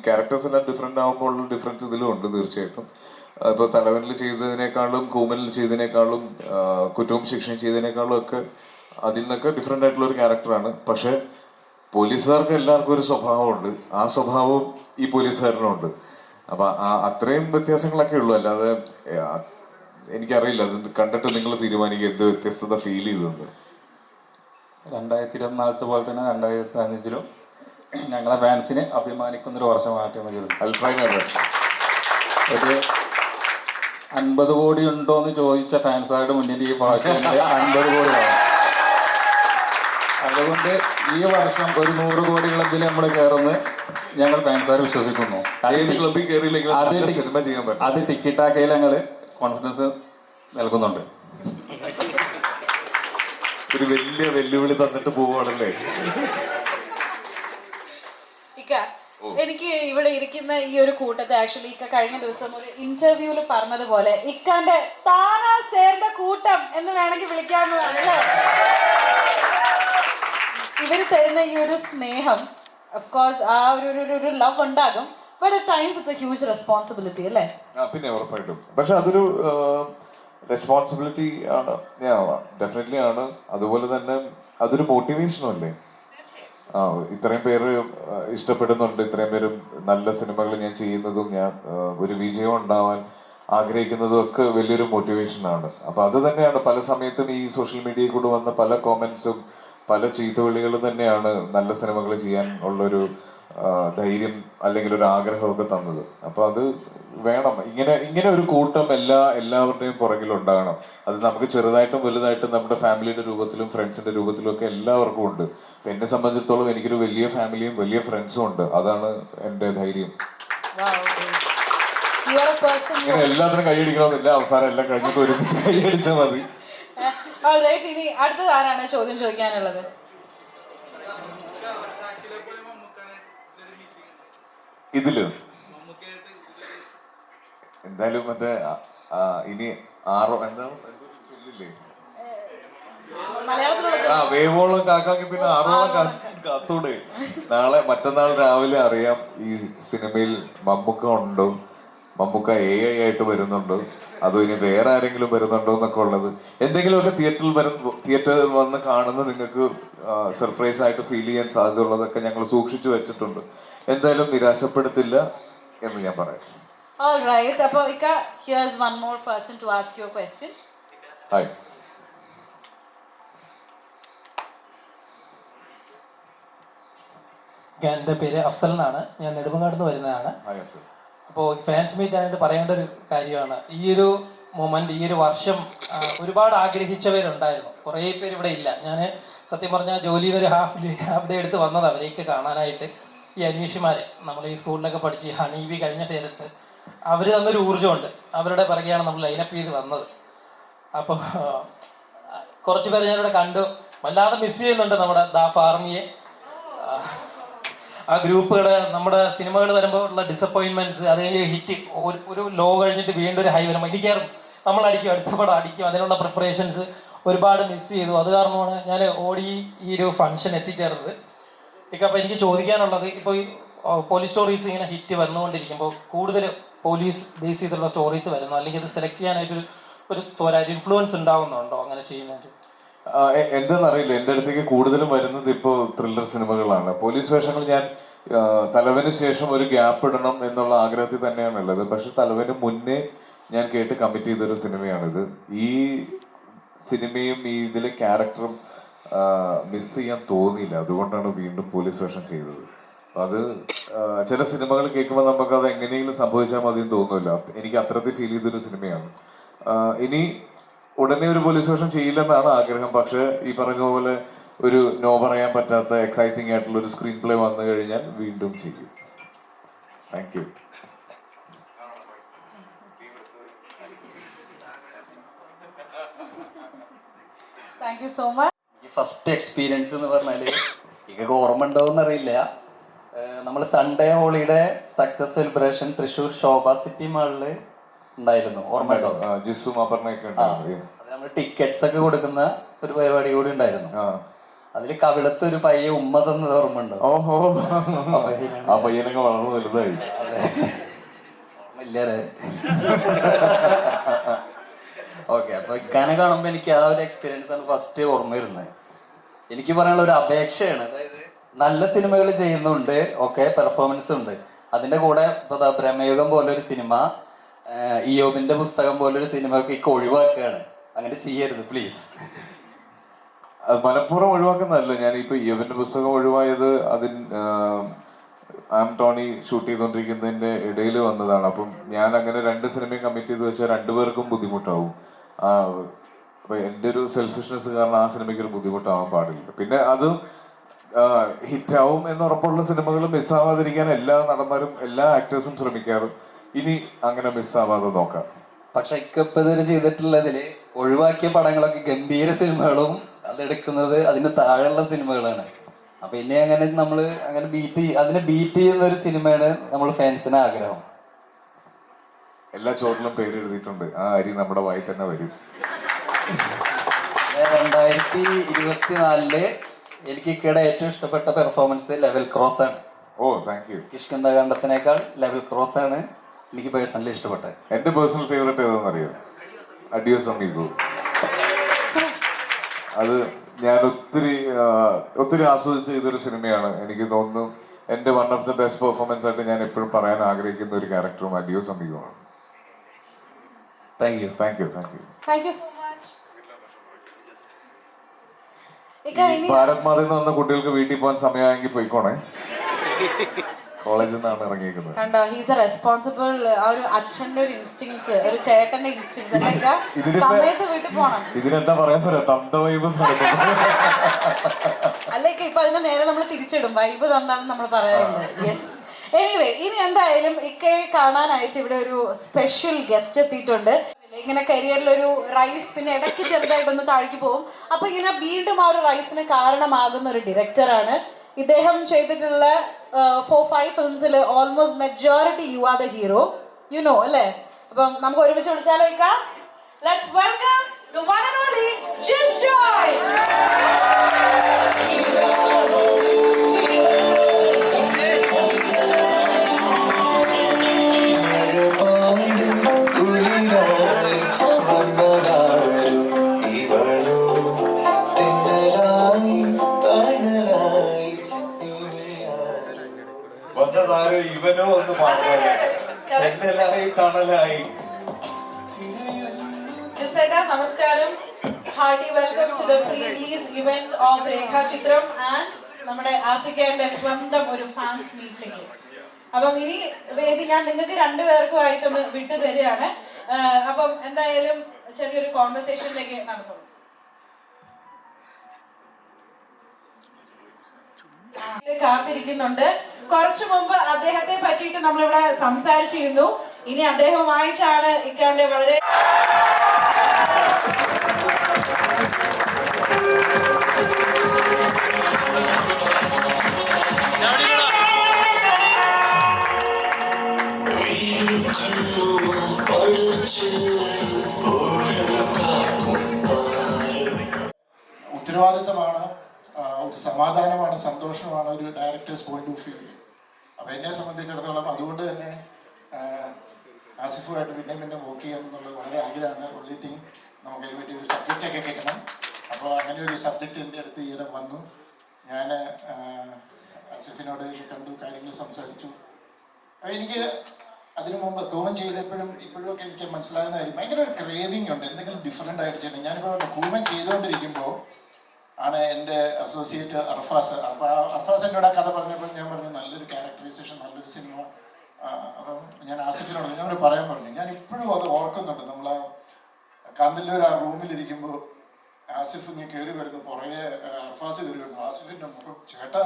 ക്യാരക്ടേഴ്സ് എല്ലാം ഡിഫറെൻ്റ് ആകുമ്പോൾ ഉള്ള ഡിഫറൻസ് ഇതിലും ഉണ്ട് തീർച്ചയായിട്ടും. ഇപ്പോൾ തലവനിൽ ചെയ്തതിനേക്കാളും കൂമനിൽ ചെയ്തതിനേക്കാളും കുറ്റവും ശിക്ഷയും ചെയ്തതിനേക്കാളും ഒക്കെ അതിൽ നിന്നൊക്കെ ഡിഫറെൻ്റ് ആയിട്ടുള്ള ഒരു ക്യാരക്ടറാണ്. പക്ഷേ പോലീസുകാർക്ക് എല്ലാവർക്കും ഒരു സ്വഭാവമുണ്ട്. ആ സ്വഭാവവും ഈ പോലീസുകാരനുണ്ട്. അപ്പം അത്രയും വ്യത്യാസങ്ങളൊക്കെ ഉള്ളൂ. അല്ലാതെ എനിക്കറിയില്ല, അത് കണ്ടിട്ട് നിങ്ങൾ തീരുമാനിക്കുക എന്ത് വ്യത്യസ്തത ഫീൽ ചെയ്തത്. 2024 പോലെ തന്നെ 2025 ഞങ്ങളെ ഫാൻസിനെ അഭിമാനിക്കുന്നൊരു വർഷമായിട്ട് ഒരു 50 കോടി ഉണ്ടോ എന്ന് ചോദിച്ച ഫാൻസുകാരുടെ മുന്നിൽ ഈ ഭാഷയിൽ 50 കോടിയാണ്. അതുകൊണ്ട് ഈ വർഷം ഒരു 100 കോടി ക്ലബിൽ നമ്മൾ കയറുമെന്ന് ഞങ്ങൾ ഫാൻസുകാർ വിശ്വസിക്കുന്നു. അത് ടിക്കറ്റാക്കയിൽ ഞങ്ങൾ കോൺഫിഡൻസ് നൽകുന്നുണ്ട്. ഒരു വലിയ വെല്ലുവിളി തന്നിട്ട് പോവാണല്ലേ. എനിക്ക് ഇവിടെ ഇരിക്കുന്ന ഈ ഒരു കൂട്ടത്തെ ആക്ച്വലി ഇക്ക കഴിഞ്ഞ ദിവസം ഒരു ഇന്റർവ്യൂല് പറഞ്ഞതുപോലെ ഇക്കാന്റെ താനാ സേർന്ന കൂട്ടം എന്ന് വേണമെങ്കിൽ വിളിക്കാവുന്നതാണ് അല്ലേ. ഇവര് തരുന്ന ഈ ഒരു സ്നേഹം ഓഫ് കോഴ്സ് ആ ഒരു ലവ് ഉണ്ടാകും. But at times it's A huge responsibility അല്ലേ. പിന്നെ ഉറപ്പായിട്ടും. പക്ഷെ അതൊരു റെസ്പോൺസിബിലിറ്റി ആണ്, ഡെഫിനറ്റ്ലി ആണ്. അതുപോലെ തന്നെ അതൊരു മോട്ടിവേഷനും അല്ലേ. ഇത്രയും പേര് ഇഷ്ടപ്പെടുന്നുണ്ട്, ഇത്രയും പേര് നല്ല സിനിമകൾ ഞാൻ ചെയ്യുന്നതും ഞാൻ ഒരു വിജയം ഉണ്ടാവാൻ ആഗ്രഹിക്കുന്നതും ഒക്കെ വലിയൊരു മോട്ടിവേഷനാണ്. അപ്പം അത് തന്നെയാണ് പല സമയത്തും ഈ സോഷ്യൽ മീഡിയയിൽ കൂടെ വന്ന പല കോമൻസും പല ചീത്തവിളികളും തന്നെയാണ് നല്ല സിനിമകൾ ചെയ്യാൻ ഉള്ളൊരു ധൈര്യം അല്ലെങ്കിൽ ഒരു ആഗ്രഹമൊക്കെ തന്നത്. അപ്പം അത് വേണം. ഇങ്ങനെ ഒരു കൂട്ടം എല്ലാവരുടെയും പുറകിലുണ്ടാകണം. അത് നമുക്ക് ചെറുതായിട്ടും വലുതായിട്ടും നമ്മുടെ ഫാമിലിയുടെ രൂപത്തിലും ഫ്രണ്ട്സിന്റെ രൂപത്തിലും ഒക്കെ എല്ലാവർക്കും ഉണ്ട്. അപ്പം എന്നെ സംബന്ധിച്ചിടത്തോളം എനിക്കൊരു വലിയ ഫാമിലിയും വലിയ ഫ്രണ്ട്സും ഉണ്ട്. അതാണ് എൻ്റെ ധൈര്യം. ഇങ്ങനെ എല്ലാത്തിനും കൈയടിക്കണമെന്നില്ല. അവസാനം എല്ലാം കഴിഞ്ഞിട്ട് ഒരുമിച്ച് കൈയടിച്ചാൽ മതി. ഇനി അടുത്തത് ആരാണ് ചോദ്യം ചോദിക്കാനുള്ളത്? ഇതില് എന്തായാലും മറ്റേ ഇനി 6 എന്താണ് ചൊല്ലില്ലേ, വേവോളം കാക്കാക്കി പിന്നെ 6ഓളം കാത്തൂടെ. മറ്റന്നാൾ രാവിലെ അറിയാം ഈ സിനിമയിൽ മമ്മൂക്ക ഉണ്ടോ, മമ്മൂക്ക AI ആയിട്ട് വരുന്നുണ്ടോ, അതോ ഇനി വേറെ ആരെങ്കിലും വരുന്നുണ്ടോ എന്നൊക്കെ ഉള്ളത്. എന്തെങ്കിലുമൊക്കെ തിയേറ്ററിൽ വന്ന് കാണുന്ന നിങ്ങൾക്ക് സർപ്രൈസ് ആയിട്ട് ഫീൽ ചെയ്യാൻ സാധ്യതയുള്ളതൊക്കെ ഞങ്ങൾ സൂക്ഷിച്ചു വെച്ചിട്ടുണ്ട്. എന്തായാലും നിരാശപ്പെടുത്തില്ല എന്ന് ഞാൻ പറയാം. All right. അപ്പോൾ ഇക്ക, here's one more person to ask you a question. Hi. എൻ്റെ പേര് അഫ്സൽ എന്നാണ്. ഞാൻ നെടുമങ്ങാട് നിന്ന് വരുന്നതാണ്. അപ്പോൾ ഫാൻസ് മീറ്റ് ആയിട്ട് പറയേണ്ട ഒരു കാര്യമാണ്. ഈ ഒരു മൊമെന്റ്, ഈ ഒരു വർഷം ഒരുപാട് ആഗ്രഹിച്ചവരുണ്ടായിരുന്നു. കുറേ പേര് ഇവിടെ ഇല്ല. ഞാൻ സത്യം പറഞ്ഞാൽ ജോലിയിൽ നിന്ന് ഒരു ഹാഫ് ഡേ എടുത്ത് വന്നത് അവരെയൊക്കെ കാണാനായിട്ട്. ഈ അനീഷുമാർ നമ്മൾ ഈ സ്കൂളിലൊക്കെ പഠിച്ച് ഈ ഹണീബി കഴിഞ്ഞ നേരത്ത് അവർ തന്നൊരു ഊർജ്ജമുണ്ട്. അവരുടെ പിറകെയാണ് നമ്മൾ ലൈനപ്പ് ചെയ്ത് വന്നത്. അപ്പോൾ കുറച്ച് പേര് ഞാനിവിടെ കണ്ടു. വല്ലാതെ മിസ് ചെയ്യുന്നുണ്ട് നമ്മുടെ ദാ ഫാർമിയെ. ആ ഗ്രൂപ്പുകൾ, നമ്മുടെ സിനിമകൾ വരുമ്പോൾ ഉള്ള ഡിസപ്പോയിൻമെൻറ്റ്സ്, അത് കഴിഞ്ഞ് ഹിറ്റ്, ഒരു ലോ കഴിഞ്ഞിട്ട് വീണ്ടും ഒരു ഹൈ വരുമ്പോൾ ഇടിക്കാറും നമ്മൾ അടിക്കും, അടുത്ത പടം അടിക്കും, അതിനുള്ള പ്രിപ്പറേഷൻസ് ഒരുപാട് മിസ് ചെയ്തു. അത് കാരണമാണ് ഞാൻ ഓടി ഈ ഒരു ഫംഗ്ഷൻ എത്തിച്ചേർന്നത്. അപ്പോൾ എനിക്ക് ചോദിക്കാനുള്ളത്, ഇപ്പോൾ ഈ പോലീസ് സ്റ്റോറീസ് ഇങ്ങനെ ഹിറ്റ് വന്നുകൊണ്ടിരിക്കുമ്പോൾ കൂടുതൽ പോലീസ് ബേസ് ചെയ്തുള്ള സ്റ്റോറീസ് വരുന്നു, അല്ലെങ്കിൽ അത് സെലക്ട് ചെയ്യാനായിട്ടൊരു ഒരു ഇൻഫ്ലുവൻസ് ഉണ്ടാവുന്നുണ്ടോ അങ്ങനെ ചെയ്യുന്നതിന്? എന്താണെന്നറിയില്ല, എൻ്റെ അടുത്തേക്ക് കൂടുതലും വരുന്നത് ഇപ്പോൾ ത്രില്ലർ സിനിമകളാണ്. പോലീസ് വേഷങ്ങൾ ഞാൻ തലവന് ശേഷം ഒരു ഗ്യാപ്പ് ഇടണം എന്നുള്ള ആഗ്രഹത്തിൽ തന്നെയാണുള്ളത്. പക്ഷെ തലവന് മുന്നേ ഞാൻ കേട്ട് കമ്മിറ്റ് ചെയ്തൊരു സിനിമയാണിത്. ഈ സിനിമയും ഈ ഇതിലെ ക്യാരക്ടറും മിസ് ചെയ്യാൻ തോന്നിയില്ല, അതുകൊണ്ടാണ് വീണ്ടും പോലീസ് വേഷം ചെയ്തത്. അത് ചില സിനിമകൾ കേൾക്കുമ്പോൾ നമുക്ക് അത് എങ്ങനെയെങ്കിലും സംഭവിച്ചാൽ മതി എന്ന് തോന്നുന്നില്ല. എനിക്ക് അത്രത്തിൽ ഫീൽ ചെയ്തൊരു സിനിമയാണ്. ഇനി ഉടനെ ഒരു പോലീസ് വേഷം ചെയ്യില്ലെന്നാണ് ആഗ്രഹം. പക്ഷെ ഈ പറഞ്ഞ പോലെ ഒരു നോ പറയാൻ പറ്റാത്ത എക്സൈറ്റിംഗ് ആയിട്ടുള്ള ഒരു സ്ക്രീൻ പ്ലേ വന്നു കഴിഞ്ഞാൽ വീണ്ടും ചെയ്യും. Thank you. Thank you so much. First experience എന്ന് പറഞ്ഞാൽ ഇതൊക്കെ ഓർമ്മ ഉണ്ടാവുമെന്ന് അറിയില്ല. നമ്മൾ സൺഡേ ഹോളിയുടെ സക്സസ് സെലിബ്രേഷൻ തൃശ്ശൂർ ശോഭ സിറ്റി മാളിൽ ഉണ്ടായിരുന്നു, ഓർമ്മ ഉണ്ടാവും. അത് നമ്മൾ ടിക്കറ്റ്സ് ഒക്കെ കൊടുക്കുന്ന ഒരു പരിപാടി കൂടി ഉണ്ടായിരുന്നു. അതിൽ കവിളത്ത് ഒരു പയ്യെ ഉമ്മ തന്നത് ഓർമ്മ ഉണ്ടോ? ഓഹോ, ആ പയ്യനൊക്കെ വളർന്നു വലുതായി. ഓർമ്മയില്ലേ? ഓക്കെ, അപ്പൊ ഇക്കാനെ കാണുമ്പോൾ എനിക്ക് ആ ഒരു എക്സ്പീരിയൻസ് ആണ് ഫസ്റ്റ് ഓർമ്മ വരുന്നത്. എനിക്ക് പറയാനുള്ള ഒരു അപേക്ഷയാണ്, അതായത് നല്ല സിനിമകൾ ചെയ്യുന്നുണ്ട്, ഓക്കെ, പെർഫോമൻസ് ഉണ്ട്, അതിന്റെ കൂടെ ഇപ്പൊ ബ്രഹ്മയുഗം പോലൊരു സിനിമ, ഇയോബിന്റെ പുസ്തകം പോലൊരു സിനിമ ഒക്കെ ഇക്ക് ഒഴിവാക്കുകയാണ്. അങ്ങനെ ചെയ്യരുത് പ്ലീസ്. അത് മനഃപൂർവ്വം ഒഴിവാക്കുന്നതല്ല. ഞാനിപ്പോൾ ഇയോബിന്റെ പുസ്തകം ഒഴിവായത് ടോണി ഷൂട്ട് ചെയ്തുകൊണ്ടിരിക്കുന്നതിന്റെ ഇടയിൽ വന്നതാണ്. അപ്പം ഞാൻ അങ്ങനെ 2 സിനിമയും കമ്മിറ്റ് ചെയ്ത് വെച്ചാൽ 2 പേർക്കും ബുദ്ധിമുട്ടാവും. അപ്പൊ എൻ്റെ ഒരു സെൽഫിഷ്നെസ് കാരണം ആ സിനിമയ്ക്ക് ഒരു ബുദ്ധിമുട്ടാവാൻ പാടില്ല. പിന്നെ അത് ഹിറ്റാവും എന്ന് ഉറപ്പുള്ള സിനിമകൾ മിസ്സാവാതിരിക്കാൻ എല്ലാ നടന്മാരും എല്ലാ ആക്ടേഴ്സും ശ്രമിക്കാറും. ഇനി അങ്ങനെ മിസ്സാവാതെ നോക്കാം. പക്ഷെ ഇപ്പൊ ഇതുവരെ ചെയ്തിട്ടുള്ളതില് ഒഴിവാക്കിയ പടങ്ങളൊക്കെ ഗംഭീര സിനിമകളും അതെടുക്കുന്നത് അതിന് താഴെയുള്ള സിനിമകളാണ്. അപ്പൊ ഇനി അങ്ങനെ നമ്മള് അങ്ങനെ അതിനെ ബീറ്റ് ചെയ്യുന്ന ഒരു സിനിമയാണ് നമ്മൾ ഫാൻസിന് ആഗ്രഹം. എല്ലാ ചോറിലും പേര് എഴുതിയിട്ടുണ്ട്, ആ അരി നമ്മുടെ വായി തന്നെ വരും. 2024 എനിക്ക് ഇക്കയുടെ ഏറ്റവും ഇഷ്ടപ്പെട്ട പെർഫോമൻസ് ലെവൽ ക്രോസ് ആണ്. Oh, thank you. കിഷ്കിന്ദകാണ്ഡത്തിനേക്കാൾ ലെവൽ ക്രോസ് ആണ് എനിക്ക് പേഴ്സണലി ഇഷ്ടപ്പെട്ടത്. എൻ്റെ പേഴ്സണൽ ഫേവറേറ്റ് ഏതാണെന്നറിയോ? അഡിയോസ് അമീഗോ. അത് ഞാൻ ഒത്തിരി ആസ്വദിച്ച് ചെയ്തൊരു സിനിമയാണ്. എനിക്ക് തോന്നുന്നു എൻ്റെ one of the best performance ആയിട്ട് ഞാൻ എപ്പോഴും പറയാൻ ആഗ്രഹിക്കുന്ന ഒരു ക്യാരക്ടറും അഡിയോസ് അമീഗോ ആണ്. Thank you. Thank you, thank you. Thank you so much. Bharat മാതയിൽ നിന്ന് വന്ന കുട്ടികൾക്ക് വീട്ടിൽ പോകാൻ സമയമായെങ്കിൽ പോയിക്കോണേ. കോളേജിൽ നിന്നാണ് ഇറങ്ങിയിരിക്കുന്നത്. കണ്ടോ, ഹീസ് എ റെസ്പോൺസിബിൾ. ആ ഒരു അച്ഛന്റെ ഒരു ഇൻസ്റ്റിങ്സ്, ഒരു ചേട്ടന്റെ ഇൻസ്റ്റിങ്സ് സമയത്ത് വീട്ടിൽ പോണം. ഇതിനെന്താ പറയാൻ തന്ത വൈബ് അല്ലെങ്കിൽ ഇപ്പൊ അതിന്റെ നേരെ നമ്മൾ തിരിച്ചിടും, വൈബ് തന്നാന്ന് നമ്മൾ പറയാറുണ്ട്. യെസ്. എനിവേ, ഇനി എന്തായാലും ഇക്കയെ കാണാനായിട്ട് ഇവിടെ ഒരു സ്പെഷ്യൽ ഗസ്റ്റ് എത്തിയിട്ടുണ്ട്. ഇങ്ങനെ കരിയറിൽ ഒരു റൈസ്, പിന്നെ ഇടയ്ക്ക് ചെറുതായിട്ടൊന്ന് താഴേക്ക് പോകും. അപ്പൊ ഇങ്ങനെ വീണ്ടും ആ ഒരു റൈസിന് കാരണമാകുന്ന ഒരു ഡയറക്ടറാണ് ഇദ്ദേഹം. ചെയ്തിട്ടുള്ള 4-5 ഫിലിംസിൽ almost majority you are the hero, you know അല്ലേ? അപ്പം നമുക്ക് ഒരുമിച്ച് വിളിച്ചാലോ ഇക്ക? Let's welcome the one and only just Joy. വന്നതാരോ ഇവനോ ഒന്ന് പറഞ്ഞാലേ തണലായി. നമസ്കാരം. Hearty welcome to the pre release event of Rekhachithram and നമ്മുടെ ആസിക്കയുടെ സ്വന്തം ഒരു ഫാൻസ് മീറ്റിലേക്ക്. അപ്പം ഇനി വേദി ഞാൻ നിങ്ങൾക്ക് 2 പേർക്കുമായിട്ടൊന്ന് വിട്ടു തരികയാണ്. അപ്പം എന്തായാലും ചെറിയൊരു കോൺവെർസേഷനിലേക്ക് നടക്കും. കാത്തിരിക്കുന്നുണ്ട്. കുറച്ചു മുമ്പ് അദ്ദേഹത്തെ പറ്റിയിട്ട് നമ്മളിവിടെ സംസാരിച്ചിരുന്നു. ഇനി അദ്ദേഹവുമായിട്ടാണ് ഇക്കാന്റെ വളരെ ഉത്തരവാദിത്തമാണ്, ഒരു സമാധാനമാണ്, സന്തോഷമാണ് ഒരു ഡയറക്ടേഴ്സ് പോയിന്റ് ഓഫ് വ്യൂ. അപ്പോൾ എന്നെ സംബന്ധിച്ചിടത്തോളം അതുകൊണ്ട് തന്നെ ആസിഫുമായിട്ട് പിന്നെ വർക്ക് ചെയ്യാൻ എന്നുള്ളത് വളരെ ആഗ്രഹമാണ്. ഒൺലി തിങ് നമുക്ക് അതിന് വേണ്ടി ഒരു സബ്ജക്റ്റൊക്കെ കിട്ടണം. അപ്പോൾ അങ്ങനെ ഒരു സബ്ജക്റ്റ് എൻ്റെ അടുത്ത് ഈയിടെ വന്നു. ഞാൻ ആസിഫിനോട് കണ്ടു, കാര്യങ്ങൾ സംസാരിച്ചു. അപ്പോൾ എനിക്ക് അതിനു മുമ്പ് കൂമൻ ചെയ്തപ്പോഴും ഇപ്പോഴുമൊക്കെ എനിക്ക് മനസ്സിലാകുന്ന കാര്യം ഭയങ്കര ഒരു ക്രേവിങ് ഉണ്ട്, എന്തെങ്കിലും ഡിഫറെൻ്റ് ആയിട്ട് ചെയ്യണം. ഞാനിപ്പോൾ കൂമൻ ചെയ്തുകൊണ്ടിരിക്കുമ്പോൾ ആണ് എൻ്റെ അസോസിയേറ്റ് അർഫാസ്. അപ്പോൾ അർഫാസ് എന്നോട് ആ കഥ പറഞ്ഞപ്പോൾ ഞാൻ പറഞ്ഞു നല്ലൊരു ക്യാരക്ടറൈസേഷൻ, നല്ലൊരു സിനിമ. അപ്പം ഞാൻ ആസിഫിനോട് ഞാൻ പറയാൻ പറഞ്ഞു. ഞാൻ ഇപ്പോഴും അത് ഓർക്കുന്നുണ്ട്. നമ്മൾ കാന്തല്ലൂർ ആ റൂമിലിരിക്കുമ്പോൾ ആസിഫ് ഇങ്ങനെ കയറി വരുന്നു, പുറകെ അർഫാസ് കയറി വരുന്നു. ആസിഫിൻ്റെ മുഖം ചേട്ടാ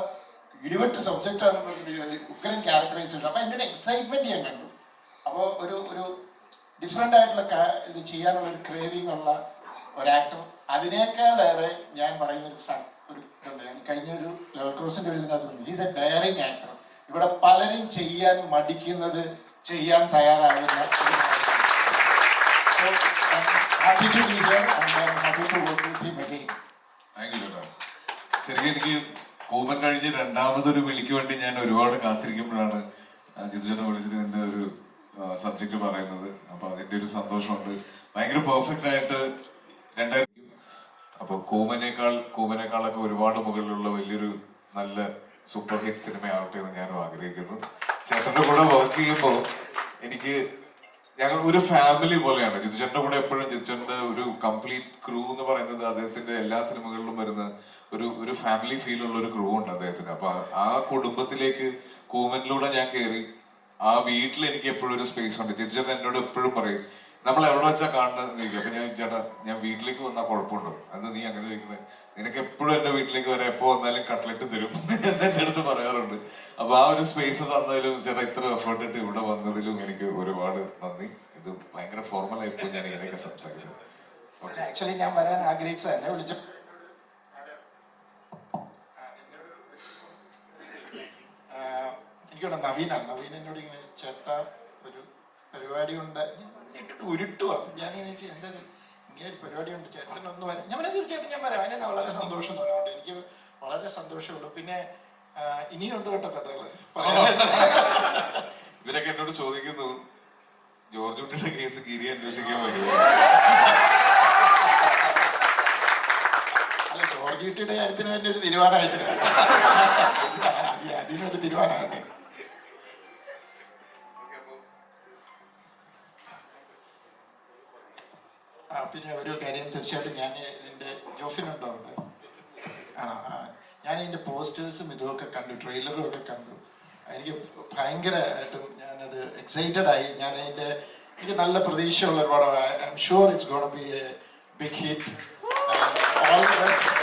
ഇടിവെട്ട് സബ്ജക്റ്റാന്ന് പറഞ്ഞിട്ട് ഉഗ്രൻ ക്യാരക്ടറൈസേഷൻ. അപ്പോൾ എൻ്റെ ഒരു എക്സൈറ്റ്മെൻറ്റ് ഞാൻ കണ്ടു. അപ്പോൾ ഒരു ഡിഫറെൻ്റ് ആയിട്ടുള്ള ഇത് ചെയ്യാനുള്ളൊരു ക്രേവിങ് ഉള്ള ഒരു ആക്ടർ. അതിനേക്കാളേറെ ഞാൻ പറയുന്നൊരു ഒരു ഇതുണ്ട്. ഞാൻ കഴിഞ്ഞൊരു ലെവൽ ക്രോസിൻ്റെ എഴുതിനകത്ത് ഈസ് എ ഡയറിങ് ആക്ടർ. ഇവിടെ പലരും ചെയ്യാൻ മടിക്കുന്നത് ചെയ്യാൻ തയ്യാറാകുന്ന happy to be here and I am happy to work with him again. Thank you ചേട്ടാ. ശരിക്കും എനിക്ക് കൂമൻ കഴിഞ്ഞ് രണ്ടാമതൊരു വിളിക്ക് വേണ്ടി ഞാൻ ഒരുപാട് കാത്തിരിക്കുമ്പോഴാണ് ജിത്തു ചേട്ടൻ വിളിച്ചിട്ട് ഇതിൻ്റെ ഒരു സബ്ജക്റ്റ് പറയുന്നത്. അപ്പോൾ അതിൻ്റെ ഒരു സന്തോഷമുണ്ട്. ഭയങ്കര പെർഫെക്റ്റ് ആയിട്ട് അപ്പോൾ കൂമനേക്കാളൊക്കെ ഒരുപാട് മുകളിലുള്ള വലിയൊരു നല്ല സൂപ്പർ ഹിറ്റ് സിനിമയാവട്ടെ എന്ന് ഞാനും ആഗ്രഹിക്കുന്നു. ചേട്ടൻ്റെ കൂടെ വർക്ക് ചെയ്യുമ്പോൾ എനിക്ക് ഞങ്ങൾ ഒരു ഫാമിലി പോലെയാണ്. ജിതുചേട്ടൻ്റെ കൂടെ എപ്പോഴും ജിതുചേട്ടൻ്റെ ഒരു കംപ്ലീറ്റ് ക്രൂ എന്ന് പറയുന്നത് അദ്ദേഹത്തിന്റെ എല്ലാ സിനിമകളിലും വരുന്ന ഒരു ഫാമിലി ഫീൽ ഉള്ള ഒരു ക്രൂ ഉണ്ട് അദ്ദേഹത്തിന്. അപ്പൊ ആ കുടുംബത്തിലേക്ക് കൂമനിലൂടെ ഞാൻ കയറി. ആ വീട്ടിൽ എനിക്ക് എപ്പോഴും ഒരു സ്പേസ് ഉണ്ട്. ജിതുചേട്ടൻ എന്നോട് എപ്പോഴും പറയും നമ്മൾ എവിടെ വെച്ചാൽ കാണുന്നത്. അപ്പൊ ഞാൻ ചേട്ടാ ഞാൻ വീട്ടിലേക്ക് വന്നാൽ കുഴപ്പമുണ്ടോ, അന്ന് നീ അങ്ങനെ ചോദിക്കുന്നത്, നിനക്ക് എപ്പോഴും എന്റെ വീട്ടിലേക്ക് വരാം, എപ്പോ വന്നാലും കട്ട്ലറ്റ് തരും എന്റെ അടുത്ത് പറയാറുണ്ട്. അപ്പൊ ആ ഒരു സ്പേസ് തന്നതിലും ചേട്ടാ ഇത്ര എഫേർട്ട് ഇട്ട് ഇവിടെ വന്നതിലും എനിക്ക് ഒരുപാട് നന്ദി. ഇത് ഭയങ്കര ഫോർമൽ ആയിപ്പോ ഞാൻ ഇങ്ങനെയൊക്കെ സംസാരിച്ചത്. ആക്ച്വലി ഞാൻ വരാൻ ആഗ്രഹിച്ചത് എന്നെ വിളിച്ചു എനിക്കിവിടെ നവീൻ എന്നോട് ഇങ്ങനെ ചേട്ടാ ഒരു പരിപാടി ഉണ്ട് ഉരുട്ടുവാ. ഞാനിങ്ങനെ എന്താ ഇങ്ങനെ ഒരു പരിപാടി ഉണ്ട് ചേട്ടനൊന്ന് വരാം. ഞാൻ തീർച്ചയായിട്ടും ഞാൻ വരാം. അതിനെ വളരെ സന്തോഷം തോന്നുന്നുണ്ട്. എനിക്ക് വളരെ സന്തോഷമുള്ളൂ. പിന്നെ ഇനിയുണ്ട് കേട്ടോ കഥകൾ. ഇവരൊക്കെ എന്നോട് ചോദിക്കുന്നു ജോർജ് കുട്ടിയുടെ കേസ് ഗിരി അന്വേഷിക്കാൻ പറ്റുമോ? അല്ല, ജോർജ് കുട്ടിയുടെ കാര്യത്തിന് തന്നെ ഒരു തീരുമാനമായിട്ടില്ല. അതിനൊരു തീരുമാനമാകട്ടെ. പിന്നെ ഒരു കാര്യം തീർച്ചയായിട്ടും ഞാൻ ഇതിൻ്റെ ജോഫിനുണ്ടോ അവിടെ ആണോ? ഞാൻ ഇതിൻ്റെ പോസ്റ്റേഴ്സും ഇതുമൊക്കെ കണ്ടു, ട്രെയിലറും ഒക്കെ കണ്ടു. എനിക്ക് ഭയങ്കരമായിട്ടും ഞാനത് എക്സൈറ്റഡ് ആയി. ഞാൻ അതിൻ്റെ എനിക്ക് നല്ല പ്രതീക്ഷയുള്ള ഒരുപാട്. I'm sure it's gonna be a big hit. All the best.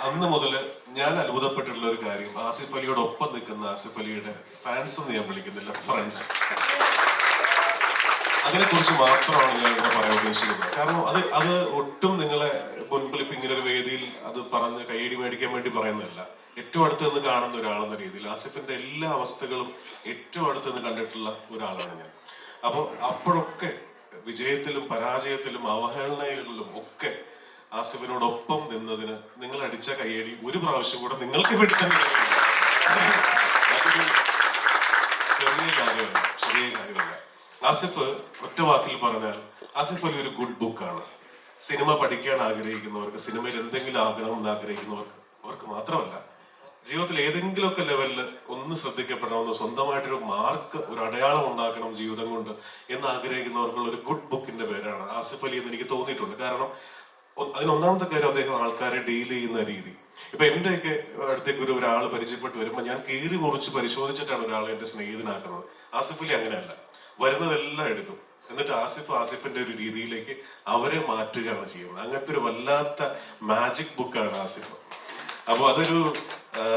അന്ന് മുതൽ ഞാൻ അത്ഭുതപ്പെട്ടിട്ടുള്ള ഒരു കാര്യം, ആസിഫ് അലിയോടൊപ്പം നിൽക്കുന്ന ആസിഫ് അലിയുടെ ഫാൻസ് എന്ന് ഞാൻ വിളിക്കുന്നില്ല, ഫ്രണ്ട്സ്. അതിനെക്കുറിച്ച് മാത്രമാണ് ഞാൻ ഇവിടെ പറയാൻ ഉദ്ദേശിക്കുന്നത്. കാരണം അത് ഒട്ടും നിങ്ങളെ മുൻപിൽ ഇപ്പം ഇങ്ങനെ ഒരു വേദിയിൽ അത് പറഞ്ഞ് കൈയടി മേടിക്കാൻ വേണ്ടി പറയുന്നതല്ല. ഏറ്റവും അടുത്ത് നിന്ന് കാണുന്ന ഒരാളെന്ന രീതിയിൽ ആസിഫിന്റെ എല്ലാ അവസ്ഥകളും ഏറ്റവും അടുത്ത് നിന്ന് കണ്ടിട്ടുള്ള ഒരാളാണ് ഞാൻ. അപ്പോൾ അപ്പോഴൊക്കെ വിജയത്തിലും പരാജയത്തിലും അവഹേളനകളിലും ഒക്കെ ആസിഫിനോടൊപ്പം നിന്നതിന് നിങ്ങൾ അടിച്ച കയ്യടി ഒരു പ്രാവശ്യം കൂടെ നിങ്ങൾക്ക് വേണ്ടി തന്നെ അതൊരു ചെറിയ കാര്യമല്ല. ആസിഫ് ഒറ്റ വാക്കിൽ പറഞ്ഞാൽ ആസിഫ് അലി ഒരു ഗുഡ് ബുക്കാണ്. സിനിമ പഠിക്കാൻ ആഗ്രഹിക്കുന്നവർക്ക്, സിനിമയിൽ എന്തെങ്കിലും ആഗ്രഹം എന്ന് അവർക്ക് മാത്രമല്ല, ജീവിതത്തിൽ ഏതെങ്കിലുമൊക്കെ ലെവലിൽ ഒന്ന് ശ്രദ്ധിക്കപ്പെടണമെന്ന്, സ്വന്തമായിട്ടൊരു മാർക്ക്, ഒരു അടയാളം ഉണ്ടാക്കണം ജീവിതം കൊണ്ട് എന്ന് ആഗ്രഹിക്കുന്നവർക്കുള്ള ഒരു ഗുഡ് ബുക്കിന്റെ പേരാണ് ആസിഫ് അലി എന്ന് എനിക്ക് തോന്നിയിട്ടുണ്ട്. കാരണം അതിനൊന്നാമത്തെ കാര്യം അദ്ദേഹം ആൾക്കാരെ ഡീൽ ചെയ്യുന്ന രീതി. ഇപ്പൊ എന്റെയൊക്കെ അടുത്തേക്ക് ഒരാൾ പരിചയപ്പെട്ട് വരുമ്പോൾ ഞാൻ കീറി മുറിച്ച് പരിശോധിച്ചിട്ടാണ് ഒരാളെ എന്റെ സ്നേഹിതനാക്കുന്നത്. ആസിഫ് അലി അങ്ങനെയല്ല. വരുന്നതെല്ലാം എടുക്കും. എന്നിട്ട് ആസിഫിന്റെ ഒരു രീതിയിലേക്ക് അവരെ മാറ്റുകയാണ് ചെയ്യുന്നത്. അങ്ങനത്തെ ഒരു വല്ലാത്ത മാജിക് ബുക്കാണ് ആസിഫ്. അപ്പോൾ അതൊരു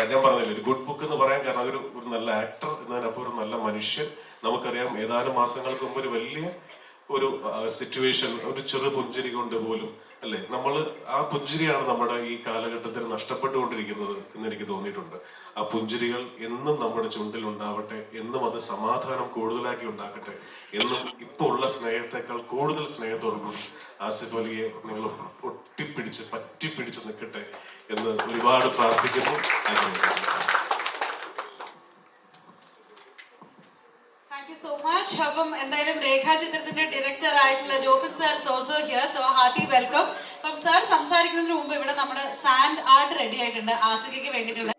ഞാൻ പറഞ്ഞില്ലേ, ഒരു ഗുഡ് ബുക്ക് എന്ന് പറയാൻ കാരണം അതൊരു ഒരു നല്ല ആക്ടർ എന്നതിനപ്പോ ഒരു നല്ല മനുഷ്യൻ. നമുക്കറിയാം ഏതാനും മാസങ്ങൾക്ക് മുമ്പ് ഒരു വലിയ ഒരു സിറ്റുവേഷൻ, ഒരു ചെറു പുഞ്ചിരി കൊണ്ട് പോലും അല്ലെ, നമ്മൾ ആ പുഞ്ചിരിയാണ് നമ്മുടെ ഈ കാലഘട്ടത്തിൽ നഷ്ടപ്പെട്ടുകൊണ്ടിരിക്കുന്നത് എന്ന് എനിക്ക് തോന്നിയിട്ടുണ്ട്. ആ പുഞ്ചിരികൾ എന്നും നമ്മുടെ ചുണ്ടിൽ ഉണ്ടാവട്ടെ, എന്നും അത് സമാധാനം കൂടുതലാക്കി ഉണ്ടാക്കട്ടെ, എന്നും ഇപ്പോൾ ഉള്ള സ്നേഹത്തെക്കാൾ കൂടുതൽ സ്നേഹത്തോടുകൂടി ആസിഫ് അലിയെ നിങ്ങൾ ഒട്ടിപ്പിടിച്ച് പറ്റിപ്പിടിച്ച് നിൽക്കട്ടെ എന്ന് ഒരുപാട് പ്രാർത്ഥിക്കുന്നു, ആഗ്രഹിക്കുന്നു. So much. അപ്പം എന്തായാലും രേഖാചിത്രത്തിന്റെ ഡയറക്ടർ ആയിട്ടുള്ള Jofin sir is also here, so hearty welcome. അപ്പം സാർ സംസാരിക്കുന്നതിന് മുമ്പ് ഇവിടെ നമ്മുടെ സാൻഡ് ആർട്ട് റെഡി ആയിട്ടുണ്ട് ആസിഫയ്ക്ക് വേണ്ടിയിട്ടുള്ള.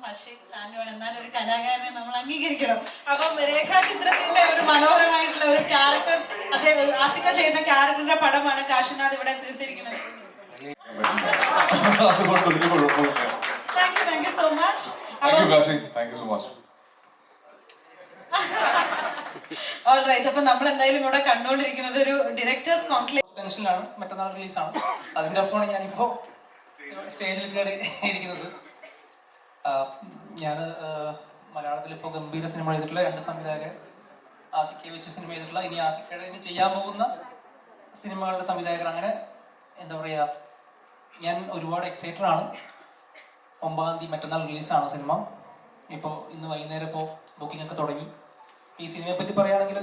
പക്ഷേ സാൻഡുവാണ്, എന്നാലും ഒരു കലാകാരനെ നമ്മൾ അംഗീകരിക്കണം. അപ്പം രേഖാചിത്രത്തിന്റെ ഒരു മനോഹരമായിട്ടുള്ള ഒരു ക്യാരക്ടർ, അത് ആസിഫ ചെയ്യുന്ന ക്യാരക്ടറിന്റെ പടമാണ് കാശിനാഥ് ഇവിടെ തീർത്തിരിക്കുന്നത്. Thank you so much. Alright, അപ്പൊ നമ്മൾ എന്തായാലും ഇവിടെ കണ്ടുകൊണ്ടിരിക്കുന്നത് ഒരു ഡയറക്ടേഴ്സ് ടെൻഷനിലാണ്. മറ്റന്നാൾ റിലീസാണ്. അതിൻ്റെ ഒപ്പമാണ് ഞാനിപ്പോൾ സ്റ്റേജിൽ കയറി ഇരിക്കുന്നത്. ഞാൻ മലയാളത്തിൽ ഇപ്പോൾ ഗംഭീര സിനിമ ചെയ്തിട്ടുള്ള 2 സംവിധായകർ, ആസിക്കയെ വെച്ച് സിനിമ ചെയ്തിട്ടുള്ള, ഇനി ആസിക്കയുടെ ഇനി ചെയ്യാൻ പോകുന്ന സിനിമകളുടെ സംവിധായകർ, അങ്ങനെ എന്താ പറയുക, ഞാൻ ഒരുപാട് എക്സൈറ്റഡ് ആണ്. 9-ാം തീയതി മറ്റന്നാൾ റിലീസാണ് സിനിമ. ഇപ്പോൾ ഇന്ന് വൈകുന്നേരം ഇപ്പോൾ ബുക്കിംഗ് ഒക്കെ തുടങ്ങി. ഈ സിനിമയെ പറ്റി പറയുകയാണെങ്കിൽ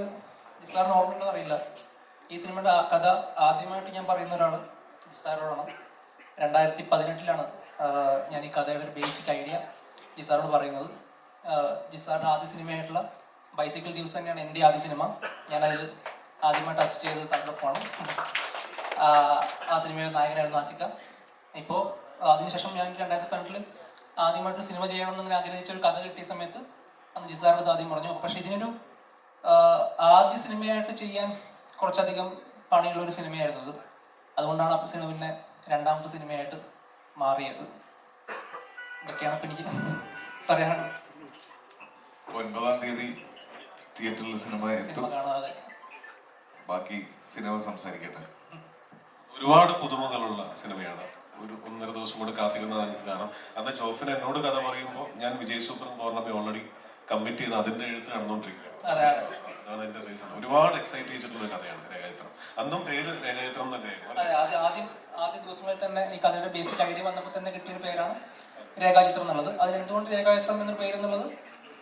നിസാറിന് ഓർമ്മയുണ്ടെന്ന് അറിയില്ല. ഈ സിനിമയുടെ കഥ ആദ്യമായിട്ട് ഞാൻ പറയുന്ന ഒരാൾ നിസാറോടാണ്. 2018 ഞാൻ ഈ കഥയുടെ ഒരു ബേസിക് ഐഡിയ ജിസാറോട് പറയുന്നത്. ജിസാറിൻ്റെ ആദ്യ സിനിമയായിട്ടുള്ള ബൈസൈക്കിൾ ദിവസം തന്നെയാണ് എൻ്റെ ആദ്യ സിനിമ. ഞാനതിൽ ആദ്യമായിട്ട് അസിസ്റ്റ് ചെയ്തത് സാറിനൊപ്പമാണ്. ആ സിനിമയുടെ നായകനായിരുന്നു ആസിക്ക. ഇപ്പോൾ അതിനുശേഷം ഞാൻ 2018 ആദ്യമായിട്ട് സിനിമ ചെയ്യണമെന്ന് ആഗ്രഹിച്ച ഒരു കഥ കിട്ടിയ സമയത്ത് അന്ന് ജിസാറിൻ്റെ ആദ്യം പറഞ്ഞു. പക്ഷെ ഇതിനൊരു ആദ്യ സിനിമയായിട്ട് ചെയ്യാൻ കുറച്ചധികം പണിയുള്ളൊരു സിനിമയായിരുന്നത്. അതുകൊണ്ടാണ് ആ സിനിമ പിന്നെ 2ാമത്തെ സിനിമയായിട്ട് മാറിയത്. ഇതൊക്കെയാണ് ഇപ്പം എനിക്ക് പറയാനുള്ളത്. 9-ാം തീയതി തിയേറ്ററിൽ സിനിമ കാണാതെ ബാക്കി സിനിമ സംസാരിക്കട്ടെ. ഒരുപാട് പുതുമകളുള്ള സിനിമയാണ്. ഒരു 1.5 ദിവസം കൂടെ കാത്തിരുന്ന കാണാം. അന്ന് ജോഫിന് എന്നോട് കഥ പറയുമ്പോൾ ഞാൻ വിജയ് സൂപ്പറും പൗർണമി ഓൾറെഡി കമ്മിറ്റ് ചെയ്ത് അതിന്റെ എഴുത്ത് നടന്നുകൊണ്ടിരിക്കുകയാണ്. അതെ അതെ അതാണ് എന്റെ റീസൺ. ഒരുപാട് എക്സൈറ്റ് ചെയ്തിട്ടുള്ള കഥയാണ് രേഖാചിത്രം. അന്നും പേര് രേഖാചിത്രം തന്നെയായിരുന്നു. അതെ ആദ്യ ദിവസങ്ങളിൽ തന്നെ ഈ കഥയുടെ ബേസിക് ഐഡിയ വന്നപ്പോൾ തന്നെ കിട്ടിയൊരു പേരാണ് രേഖാചിത്രം എന്നുള്ളത്. അതിനെന്തുകൊണ്ട് രേഖാചിത്രം എന്നൊരു പേരെന്നുള്ളത്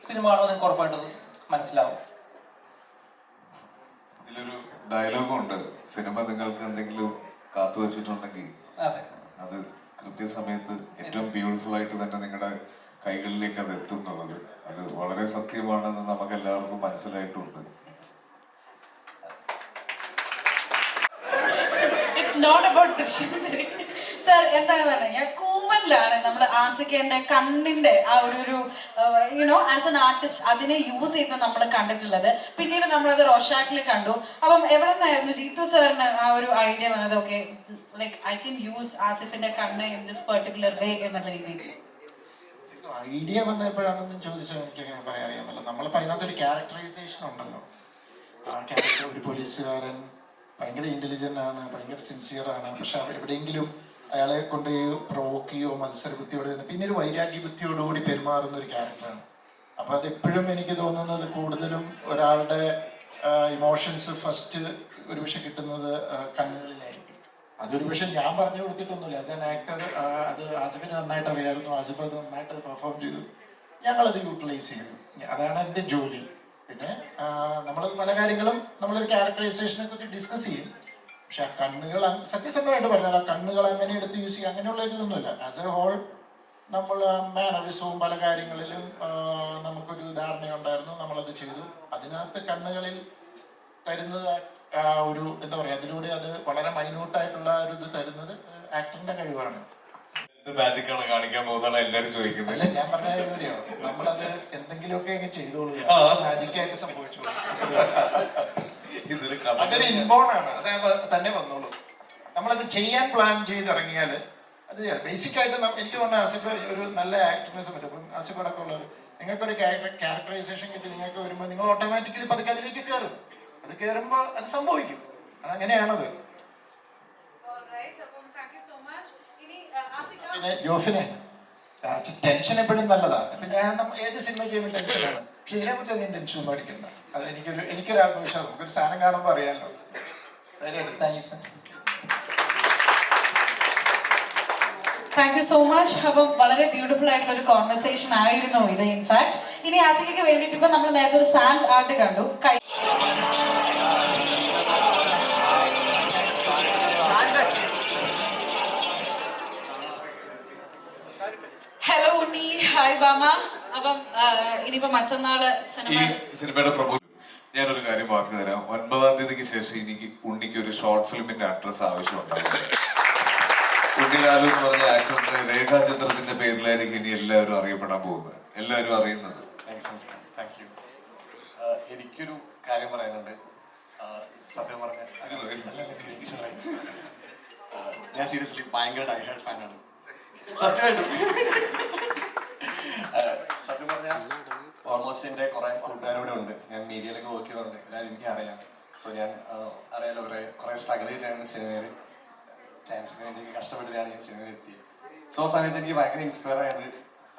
സിനിമ ആണോ നിങ്ങൾക്ക് ഉറപ്പായിട്ടത് മനസ്സിലാവും. ഇതിലൊരു ഡയലോഗും ഉണ്ട്, സിനിമ നിങ്ങൾക്ക് എന്തെങ്കിലും കാത്തു വെച്ചിട്ടുണ്ടെങ്കിൽ അതെ അത് കൃത്യസമയത്ത് ഏറ്റവും ബ്യൂട്ടിഫുൾ ആയിട്ട് തന്നെ നിങ്ങളുടെ കൈകളിലേക്ക് അത് എത്തും എന്നുള്ളത് അത് വളരെ സത്യമാണെന്ന് നമുക്ക് എല്ലാവർക്കും മനസ്സിലായിട്ടുണ്ട്. ഇറ്റ്സ് നോട്ട് അബൌട്ട് ദൃശ്യം. സാർ എന്താണ് പറഞ്ഞത്, ഞാൻ കൂമനിലാണ് നമ്മൾ ആസിക്കേന്റെ കണ്ണിന്റെ ആ ഒരു യുനോ ആസ് എൻ ആർട്ടിസ്റ്റ് അതിനെ യൂസ് ചെയ്ത് നമ്മൾ കണ്ടിട്ടുള്ളത്. പിന്നീട് നമ്മളത് റോഷാക്കിൽ കണ്ടു. അപ്പം എവിടെ നിന്നായിരുന്നു ജീത്തു സാറിന് ആ ഒരു ഐഡിയ വന്നത്? Okay, like I can use ആസിഫിന്റെ കണ്ണ് ഇൻ ദിസ് പെർട്ടിക്കുലർ വേ എന്നുള്ള രീതിയിൽ. ഐഡിയ വന്നപ്പോഴാണെന്നും ചോദിച്ചാൽ എനിക്ക് അങ്ങനെ പറയാൻ അറിയാമല്ലോ. നമ്മളിപ്പോൾ അതിനകത്തൊരു ക്യാരക്ടറൈസേഷൻ ഉണ്ടല്ലോ. ആ ക്യാരക്ടർ ഒരു പോലീസുകാരൻ, ഭയങ്കര ഇൻ്റലിജൻ്റ് ആണ്, ഭയങ്കര സിൻസിയറാണ്. പക്ഷെ എവിടെയെങ്കിലും അയാളെ കൊണ്ട് പ്രവോക്കിയോ മത്സരബുദ്ധിയോടെ പിന്നെ ഒരു വൈരാഗ്യബുദ്ധിയോടുകൂടി പെരുമാറുന്ന ഒരു ക്യാരക്ടറാണ്. അപ്പോൾ അതെപ്പോഴും എനിക്ക് തോന്നുന്നത് കൂടുതലും ഒരാളുടെ ഇമോഷൻസ് ഫസ്റ്റ് ഒരു പക്ഷെ കിട്ടുന്നത് കണ്ണുകളിലായിരിക്കും. അതൊരു പക്ഷെ ഞാൻ പറഞ്ഞു കൊടുത്തിട്ടൊന്നുമില്ല. ആസ് ആൻ ആക്ടർ അത് ആസിഫിന് നന്നായിട്ട് അറിയാമായിരുന്നു. ആസിഫ് അത് നന്നായിട്ട് പെർഫോം ചെയ്തു. ഞങ്ങളത് യൂട്ടിലൈസ് ചെയ്തു. അതാണ് എൻ്റെ ജോലി. പിന്നെ നമ്മൾ പല കാര്യങ്ങളും നമ്മളൊരു ക്യാരക്ടറൈസേഷനെ കുറിച്ച് ഡിസ്കസ് ചെയ്യും. പക്ഷെ ആ കണ്ണുകൾ സത്യസന്ധമായിട്ട് പറഞ്ഞാൽ ആ കണ്ണുകൾ അങ്ങനെ എടുത്ത് യൂസ് ചെയ്യുക അങ്ങനെയുള്ള ഇതൊന്നുമില്ല. ആസ് എ ഹോൾ നമ്മൾ മാനറിസവും പല കാര്യങ്ങളിലും നമുക്കൊരു ധാരണയുണ്ടായിരുന്നു. നമ്മളത് ചെയ്തു. അതിനകത്ത് കണ്ണുകളിൽ തരുന്നത് ഒരു എന്താ പറയുക, അതിലൂടെ അത് വളരെ മൈന്യൂട്ടായിട്ടുള്ള ഒരു ഇത് തരുന്നത് ആക്ടറിന്റെ കഴിവാണ്. മാജിക്കാണ് കാണിക്കാൻ പോകുന്നതാണ് എല്ലാവരും ചോദിക്കുന്നത്. അല്ല, ഞാൻ പറഞ്ഞോ, നമ്മളത് എന്തെങ്കിലുമൊക്കെ അങ്ങ് ചെയ്തോളൂ, മാജിക്കായിട്ട് സംഭവിച്ചോളൂ. അതൊരു ഇൻബോൺ ആണ്, അത് തന്നെ വന്നോളൂ. നമ്മളത് ചെയ്യാൻ പ്ലാൻ ചെയ്തിറങ്ങിയാൽ അത് ബേസിക് ആയിട്ട് എനിക്ക് തോന്നുന്നത് ആസിഫ് ഒരു നല്ല ആക്ടറിനെ സംബന്ധിച്ച് ഇപ്പം ആസിഫ് അടക്കം ഉള്ളവർ നിങ്ങൾക്കൊരു ക്യാരക്ടറൈസേഷൻ കിട്ടി നിങ്ങൾക്ക് വരുമ്പോൾ നിങ്ങൾ ഓട്ടോമാറ്റിക്കലി പതുക്കെ അതിലേക്ക് കയറും. അത് കയറുമ്പോൾ അത് സംഭവിക്കും. അതങ്ങനെയാണത്. പിന്നെ ജോഫിനെ ടെൻഷൻ എപ്പോഴും നല്ലതാണ്. ഇപ്പം ഞാൻ ഏത് സിനിമ ചെയ്യുമ്പോൾ ടെൻഷനാണ്. പക്ഷെ ഇതിനെക്കുറിച്ച് അധികം ടെൻഷൻ ഒന്നും അടിക്കണ്ട. അത് എനിക്കൊരു ആഘോഷം. നമുക്കൊരു സാധനം കാണുമ്പോൾ അറിയാമല്ലോ. Thank you so much. അപ്പം വളരെ ബ്യൂട്ടിഫുൾ ആയിട്ടുള്ള ഒരു കോൺവെർസേഷൻ ആയിരുന്നു ഇത്. ഇൻഫാക്ട് ഇനി ആസിക്കയ്ക്ക് വേണ്ടിയിട്ട് ഇപ്പൊ നമ്മൾ നേരത്തെ ഒരു സാൻഡ് ആർട്ട് കണ്ടു. ഹലോ ഉണ്ണി, ഹായ് ബാമ. അപ്പം ഇനിയിപ്പോ മറ്റന്നാള് സിനിമയുടെ പ്രൊമോഷൻ ഞാനൊരു കാര്യം വാക്ക് തരാം. 9-ാം തീയതിക്ക് ശേഷം എനിക്ക് ഉണ്ണിക്ക് ഒരു ഷോർട്ട് ഫിലിമിന്റെ അഡ്രസ് ആവശ്യമുണ്ടാകും. ഉണ്ണിലാലു എന്ന് പറഞ്ഞ ആക്ടറിന്റെ രേഖാചിത്രത്തിന്റെ പേരിലായിരിക്കും ഇനി എല്ലാവരും അറിയപ്പെടാൻ പോകുന്നത്, എല്ലാവരും അറിയുന്നത്. എനിക്കൊരു കാര്യം പറയാനുണ്ട്. സത്യം പറഞ്ഞ ഞാൻ സീരിയസ്ലി ഭയങ്കര ഡൈഹാർഡ് ഫാനാണ്. സത്യമായിട്ടും സത്യം പറഞ്ഞാൽ ഓൾമോസ്റ്റ് എൻ്റെ കുറെ കൂട്ടുകാരോടെ ഉണ്ട്. ഞാൻ മീഡിയയിലൊക്കെ വർക്ക് ചെയ്തിട്ടുണ്ട്. എല്ലാവരും എനിക്ക് അറിയാം. സോ ഞാൻ അറിയാലോ കുറെ സ്ട്രഗിൾ ചെയ്തിട്ടാണ് സിനിമയിൽ ചാൻസിന് വേണ്ടി കഷ്ടപ്പെട്ടിട്ടാണ് ഞാൻ സിനിമയിൽ എത്തിയത്. സോ ആ സമയത്ത് എനിക്ക് ഭയങ്കര ഇൻസ്പയർ ആയത്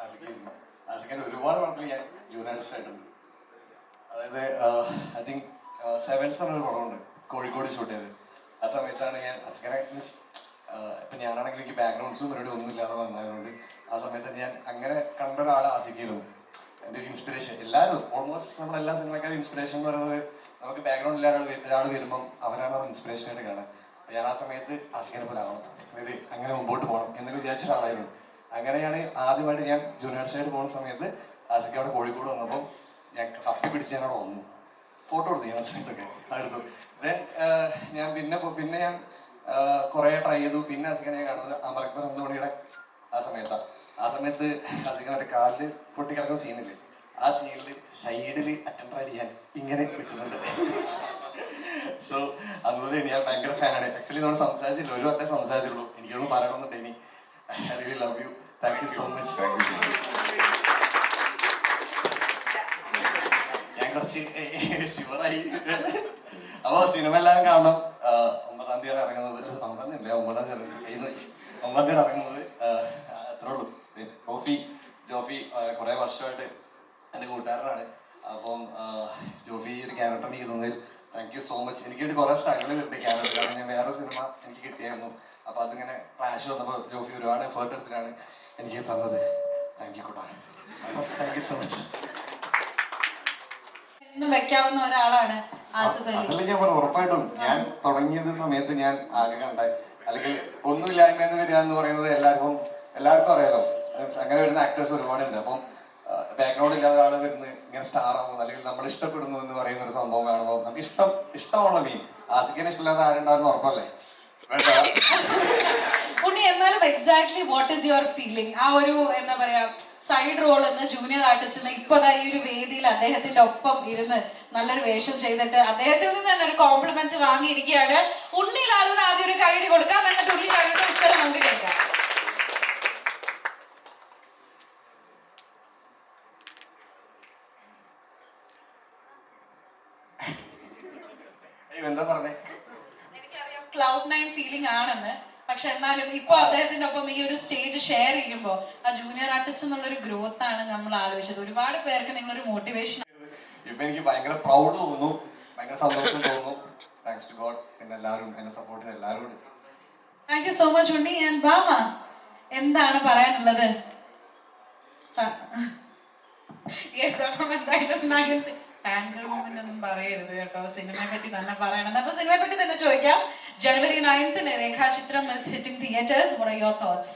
ആസിക്കായിരുന്നു. ആസിക്കാൻ്റെ ഒരുപാട് പടത്തിൽ ഞാൻ ജൂനിയർ ആർട്ടിസ്റ്റ് ആയിട്ടുണ്ട്. അതായത് ഐ തിങ്ക് സെവൻസ് എന്നൊരു പടമുണ്ട് കോഴിക്കോട് ഷൂട്ട് ചെയ്ത്. ആ സമയത്താണ് ഞാൻ ആസിക്കനെ മീൻസ് ഇപ്പം ഞാനാണെങ്കിൽ എനിക്ക് ബാക്ക്ഗ്രൗണ്ട്സും പരിപാടി ഒന്നും ഇല്ലാതെ വന്നതുകൊണ്ട് ആ സമയത്ത് ഞാൻ അങ്ങനെ കണ്ട ഒരാളെ ആസിക്കായിരുന്നു എൻ്റെ ഒരു ഇൻസ്പിറേഷൻ. എല്ലാവരും ഓൾമോസ്റ്റ് നമ്മളെല്ലാ സിനിമക്കാരും ഇൻസ്പിറേഷൻ എന്ന് പറയുന്നത് നമുക്ക് ബാക്ക്ഗ്രൗണ്ട് ഇല്ലാതെ ഒരാൾ വരുമ്പം അവരാണ് നമ്മൾ ഇൻസ്പിറേഷനായിട്ട് കാണുക. അപ്പം ഞാൻ ആ സമയത്ത് ആസിക്കനെ പോലെ ആവണം, അതായത് അങ്ങനെ മുമ്പോട്ട് പോകണം എന്നൊക്കെ വിചാരിച്ച ഒരാളായിരുന്നു. അങ്ങനെയാണ് ആദ്യമായിട്ട് ഞാൻ ജൂനിയേഴ്സായിട്ട് പോകുന്ന സമയത്ത് ആസിക്ക അവിടെ കോഴിക്കോട് വന്നപ്പം ഞാൻ തപ്പി പിടിച്ച് ഞാനവിടെ വന്നു. ഫോട്ടോ എടുത്തു ഞാൻ ആ സമയത്തൊക്കെ അടുത്തു. ദെൻ ഞാൻ പിന്നെ ഞാൻ കുറേ ട്രൈ ചെയ്തു. പിന്നെ ആസിക്കനെ ഞാൻ കാണുന്നത് അമരക്ബർ 2 മണിയുടെ ആ സമയത്താണ്. ആ സമയത്ത് ആസിക്ക മറ്റേ കാലിൽ പൊട്ടിക്കിടക്കുന്ന സീനില്ലേ, ആ സീനിൽ സൈഡിൽ അറ്റൻഡറായിട്ട് ഞാൻ ഇങ്ങനെ കിട്ടുന്നുണ്ട്. സോ അതുപോലെ ഞാൻ ഭയങ്കര ഫാനാണ്. ആക്ച്വലി നമ്മൾ സംസാരിച്ചില്ല, ഒരു വട്ടം സംസാരിച്ചുള്ളൂ. എനിക്കൊന്നും പറയണമെന്നുണ്ട് ഇനി. I really love you. Thank you so much. ഞാൻ കുറച്ച് ശിവറായി. അപ്പോൾ സിനിമ എല്ലാം കാണണം. 9-ാം തീയതി ഇറങ്ങുന്നത്. 9-ാം തീയതി ഇറങ്ങുന്നത്. അത്രേ ഉള്ളൂ. ജോഫി കുറേ വർഷമായിട്ട് എൻ്റെ കൂട്ടുകാരനാണ്. അപ്പം ജോഫി ഒരു ക്യാരക്ടർ ചെയ്യുന്നതിൽ താങ്ക് യു സോ മച്ച്. എനിക്ക് വേണ്ടി കുറേ സ്ട്രഗിൾ ചെയ്തിട്ടുണ്ട് ക്യാരക്ടർ, കാരണം ഞാൻ വേറെ സിനിമ എനിക്ക് കിട്ടിയായിരുന്നു. അപ്പോൾ അതിങ്ങനെ ക്ലാഷ് വന്നപ്പോൾ ജോഫി ഒരുപാട് എഫേർട്ട് എടുത്തിട്ടാണ് എനിക്ക് തന്നത്. താങ്ക് യു കൂട്ടാ, താങ്ക് യു സോ മച്ച്. വെക്കാവുന്ന ഒരാളാണ് ആസിഫ് അലി. അതല്ല ഞാൻ പറഞ്ഞു, ഉറപ്പായിട്ടും ഞാൻ തുടങ്ങിയത് സമയത്ത് ഞാൻ ആകെ കണ്ട, അല്ലെങ്കിൽ ഒന്നുമില്ലായ്മ വരിക എന്ന് പറയുന്നത് എല്ലാവർക്കും അറിയാലോ. അങ്ങനെ വരുന്ന ആക്ടേഴ്സ് ഒരുപാടുണ്ട്. അപ്പം ബാക്ക്ഗ്രൗണ്ട് ഇല്ലാതെ ഒരാൾ വരുന്നത് ഇങ്ങനെ സ്റ്റാർ ആവുന്നു, അല്ലെങ്കിൽ നമ്മൾ ഇഷ്ടപ്പെടുന്നു എന്ന് പറയുന്ന ഒരു സംഭവം കാണുമ്പോൾ നമുക്ക് ഇഷ്ടമുള്ള മീൻ ആസിക്കിനെ ഇഷ്ടമില്ലാതെ ആരുണ്ടാവുന്ന ഉറപ്പല്ലേ? ഉണ്ണി, എന്നാലും exactly what is your feeling? ആ ഒരു എന്താ പറയാ സൈഡ് റോൾ എന്ന് ജൂനിയർ ആർട്ടിസ്റ്റിന് ഇപ്പൊ ഈ ഒരു വേദിയിൽ അദ്ദേഹത്തിന്റെ ഒപ്പം ഇരുന്ന് നല്ലൊരു വേഷം ചെയ്തിട്ട് അദ്ദേഹത്തിൽ നിന്ന് തന്നെ ഒരു കോംപ്ലിമെന്റ് വാങ്ങിയിരിക്കുകയാണ്. ഉണ്ണി ലാലൂന് ആദ്യം ഒരു കൈയ്യടി കൊടുക്കാം, എന്നിട്ട് ഉണ്ണി ലാലൂന്റെ ഉത്തരം നമുക്ക് കേൾക്കാം. എന്താ പറഞ്ഞേ? എനിക്കറിയാം ക്ലൗഡ് 9 ഫീലിംഗ് ആണെന്ന്, പക്ഷെ എന്നാലും ഇപ്പൊ അദ്ദേഹത്തിന്റെ ഒപ്പം ഈ ഒരു സ്റ്റേജ് ഷെയർ ചെയ്യുമ്പോൾ ആ ജൂനിയർ ആർട്ടിസ്റ്റ് എന്നുള്ളൊരു ഗ്രോത്ത് ആണ് നമ്മൾ ആലോചിച്ചത്. ഒരുപാട് പേർക്ക് നിങ്ങളൊരു മോട്ടിവേഷൻ. ഇപ്പൊ എനിക്ക് ഭയങ്കര പ്രൗഡ് തോന്നുന്നു, ഭയങ്കര സന്തോഷം തോന്നുന്നു. Thanks to God. പിന്നെ എല്ലാവരും എന്നെ സപ്പോർട്ട് ചെയ്ത എല്ലാവരോടും thank you so much Unni. And Bhama, എന്താണ് പറയാനുള്ളത്? ആംഗിൾ മൂവ്മെന്റ് ഒന്നും പറയരുത് കേട്ടോ, സിനിമയെ പറ്റി തന്നെ പറയണം. അപ്പൊ സിനിമയെ പറ്റി തന്നെ ചോദിക്കാം. ജനുവരി 9th രേഖാചിത്രം is hitting theaters. What are your thoughts?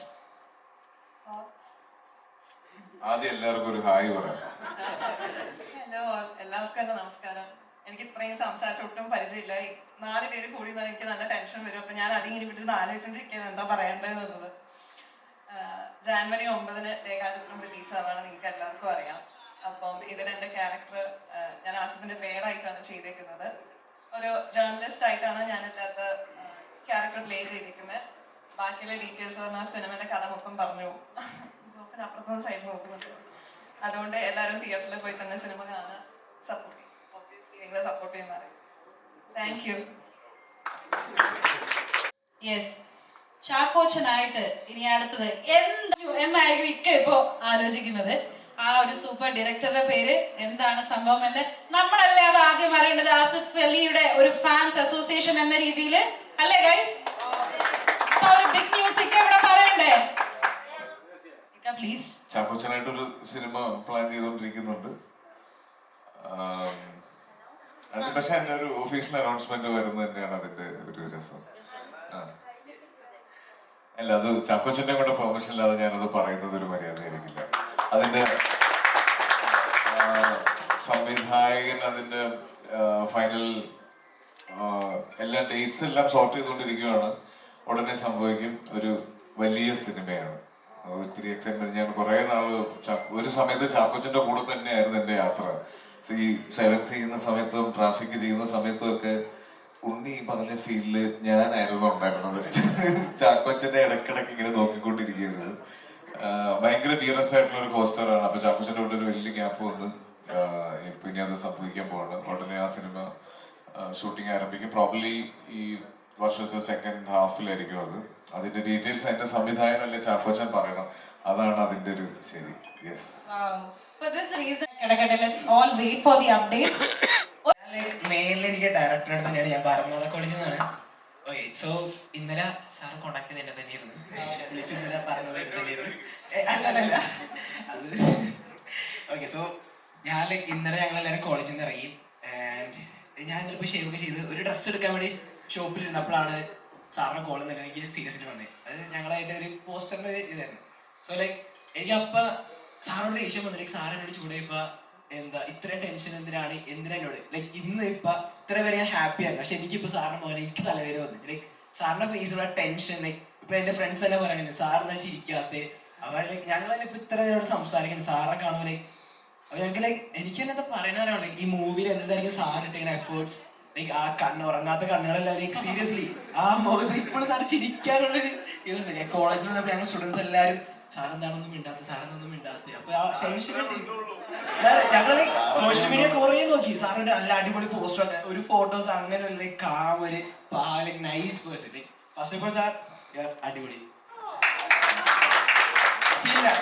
ആദ്യം എല്ലാവർക്കും ഒരു ഹായ് പറയാം. ഹലോ, എല്ലാവർക്കും എന്റെ നമസ്കാരം. എനിക്ക് ഇത്രയും സംസാരിച്ച ഒട്ടും പരിചയമില്ല. 4 പേര് കൂടി എനിക്ക് നല്ല ടെൻഷൻ വരും. അപ്പൊ ഞാൻ അതിങ്ങനെ ഇവിടെ ആലോചിച്ചോണ്ടിരിക്കുകയാണ് എന്താ പറയേണ്ടതെന്നുള്ളത്. ജാനുവരി 9 രേഖാചിത്രം റിലീസ് ആവാണ്, നിങ്ങൾക്ക് എല്ലാവർക്കും അറിയാം. അപ്പം ഇതിൽ എൻ്റെ ക്യാരക്ടർ ഞാൻ ആസിഫിന്റെ പേരായിട്ടാണ് ചെയ്തേക്കുന്നത്. ഒരു ജേർണലിസ്റ്റ് ആയിട്ടാണ് ഞാൻ ഇതിനകത്ത് ക്യാരക്ടർ പ്ലേ ചെയ്തിരിക്കുന്നത്. ബാക്കിയുള്ള ഡീറ്റെയിൽസ് പറഞ്ഞാൽ സിനിമയുടെ കഥ മൊത്തം പറഞ്ഞു. ജോഫിന് അപ്പുറത്തുനിന്ന് സൈഡ് നോക്കുന്നുണ്ട്. അതുകൊണ്ട് എല്ലാവരും തിയേറ്ററിൽ പോയി തന്നെ സിനിമ കാണാൻ സപ്പോർട്ട് ചെയ്യും. ഒബ്വിയസ്ലി നിങ്ങളെ സപ്പോർട്ട് ചെയ്യുന്നതാണ്. Thank you. യെസ്, ചാക്കോച്ചനായിട്ട് ഇനി അടുത്തത് എന്നായിരിക്കും ഇക്ക ഇപ്പോ ആലോചിക്കുന്നത്? ആ ഒരു സൂപ്പർ ഡയറക്ടറുടെ പേര് എന്താണ് സംഭവം എന്ന് നമ്മളല്ലേ അത് ആദ്യം അറിയേണ്ടത്. ആസിഫ് അലിയുടെ ഒരു ഫാൻസ് അസോസിയേഷൻ എന്ന രീതിയിൽ അല്ലേ ഗൈസ്? ഒരു ബിഗ് മ്യൂസിക് ഇവിടെ പറയണ്ടേ? പ്ലീസ്. ചാക്കോച്ചനായിട്ടൊരു സിനിമ പ്ലാൻ ചെയ്തുകൊണ്ടിരിക്കുന്നുണ്ട്. അത് പക്ഷെ അതിന്റെ ഒരു ഒഫീഷ്യൽ അനൗൺസ്മെന്റ് വരുന്നത് തന്നെയാണ് അതിന്റെ ഒരു രസം. അല്ല, അത് ചാക്കോച്ചന്റെ കൂടെ പെർമിഷൻ ഇല്ലാതെ ഞാനത് പറയുന്നത് ഒരു മര്യാദയായിരിക്കില്ല. അതിന്റെ സംവിധായകൻ അതിന്റെ ഫൈനൽ എല്ലാ ഡേറ്റ്സ് എല്ലാം സോർട്ട് ചെയ്തുകൊണ്ടിരിക്കുകയാണ്. ഉടനെ സംഭവിക്കും. ഒരു വലിയ സിനിമയാണ്. ഒത്തിരി എക്സൈറ്റ്മെന്റ്. ഞാൻ കുറെ നാള് ഒരു സമയത്ത് ചാക്കോച്ചന്റെ കൂടെ തന്നെയായിരുന്നു എന്റെ യാത്ര. ഈ സെവൻസ് ചെയ്യുന്ന സമയത്തും ട്രാഫിക് ചെയ്യുന്ന സമയത്തും ഒക്കെ ഉണ്ണി പറഞ്ഞ ഫീൽഡില് ഞാനായിരുന്നു ഉണ്ടായിരുന്നത്. ചാക്കോച്ചന്റെ ഇടക്കിടക്ക് ഇങ്ങനെ നോക്കിക്കൊണ്ടിരിക്കുന്നത്. ഭയങ്കര ഡിയറസ്റ്റ് ആയിട്ടുള്ള ഒരു കോസ്റ്ററാണ്. അപ്പൊ ചാക്കോച്ചന്റെ കൂടെ ഒരു വലിയ ഗ്യാപ്പ് വന്ന് ഇപ്പൊ ഇനി അത് സംഭവിക്കാൻ പോവാണ്. ഉടനെ ആ സിനിമ ഷൂട്ടിംഗ് ആരംഭിക്കും. പ്രോബ്ലി ഈ വർഷത്തെ സെക്കൻഡ് ഹാഫിലായിരിക്കും അത്. അതിന്റെ ഡീറ്റെയിൽസ് അതിന്റെ സംവിധായകനല്ലേ ചാക്കോച്ചൻ പറയണം. അതാണ് അതിന്റെ ഒരു ശരി. യെസ്. മെയിനിൽ എനിക്ക് ഡയറക്ടറുടെ തന്നെയാണ്. ഞാൻ പറഞ്ഞ കോളേജിൽ നിന്നാണ്. ഓക്കെ, സോ ഇന്നലെ സാറ് കോണ്ടാക്ട് ചെയ്ത് എന്നെ തന്നെയായിരുന്നു. വിളിച്ച് ഇന്നലെ പറഞ്ഞത് എന്നെ തന്നെയായിരുന്നു. അല്ലല്ല അത് ഓക്കെ. സോ ഞാൻ ഇന്നലെ ഞങ്ങളെല്ലാവരും കോളേജിൽ നിന്ന് ഇറങ്ങി. ആൻഡ് ഞാൻ ഇന്നലെ പോയി ഷേവ് ഒക്കെ ചെയ്ത് ഒരു ഡ്രസ്സ് എടുക്കാൻ വേണ്ടി ഷോപ്പിൽ ഇരുന്നപ്പോഴാണ് സാറിനെ കോൾ തന്നെ എനിക്ക് സീരിയസ് ആയിട്ട് വന്നത്. അത് ഞങ്ങളതിൻ്റെ ഒരു പോസ്റ്ററിൻ്റെ ഒരു ഇതായിരുന്നു. സോ ലൈക്ക് എനിക്ക് അപ്പം സാറിനോട് ദേഷ്യം വന്നിട്ട് സാർ എന്നോട് ചൂടായിപ്പോൾ എന്താ ഇത്രയും ടെൻഷൻ എന്തിനാ എന്നോട് ലൈക്ക് ഇന്ന് ഇപ്പൊ ഇത്ര പേര് ഞാൻ ഹാപ്പിയാണ്. പക്ഷെ എനിക്കിപ്പോ സാറിന് പോലെ എനിക്ക് തലവേദന വന്നു. ലൈക്ക് സാറിന്റെ ഫേസിലുള്ള ടെൻഷൻ. ലൈക്ക് ഇപ്പൊ എന്റെ ഫ്രണ്ട്സ് തന്നെ പറയുന്നത് സാർ എന്താ ചിരിക്കാത്ത. അപ്പൊ ലൈക്ക് ഞങ്ങൾ തന്നെ ഇപ്പൊ ഇത്ര നേരോട് സംസാരിക്കുന്നത് സാറെ കാണുമ്പോൾ ലൈക്ക് അപ്പൊ ഞങ്ങൾക്ക് ലൈക്ക് എനിക്ക് തന്നെ എന്താ പറയുന്നവരാണ് ലൈക്ക് ഈ മൂവിയിൽ എന്തായിരിക്കും സാർ ഇട്ടിങ്ങനെ എഫേർട്സ്. ലൈക്ക് ആ ഉറങ്ങാത്ത കണ്ണുകളെല്ലാം ലൈക്ക് സീരിയസ്ലി ആ മുഖത്ത് ഇപ്പോഴും സാർ ചിരിക്കാനുള്ളൊരു ഇതുണ്ട്. ഞാൻ കോളേജിൽ വന്നപ്പോൾ ഞങ്ങൾ സ്റ്റുഡൻസ് എല്ലാവരും സാറെന്താണൊന്നും മിണ്ടാത്ത സാറെന്തൊന്നും മിണ്ടാത്ത. അപ്പൊ ആ ടെൻഷൻ ഉണ്ട്. ഞങ്ങൾ സോഷ്യൽ മീഡിയ കുറേ നോക്കി. സാറിന്റെ നല്ല അടിപൊളി പോസ്റ്റർ ഒരു ഫോട്ടോസ് അങ്ങനെ ലൈക്ക് കാം ഒരു like nice person. Like first of all sir അടിപൊളി. പിന്നെ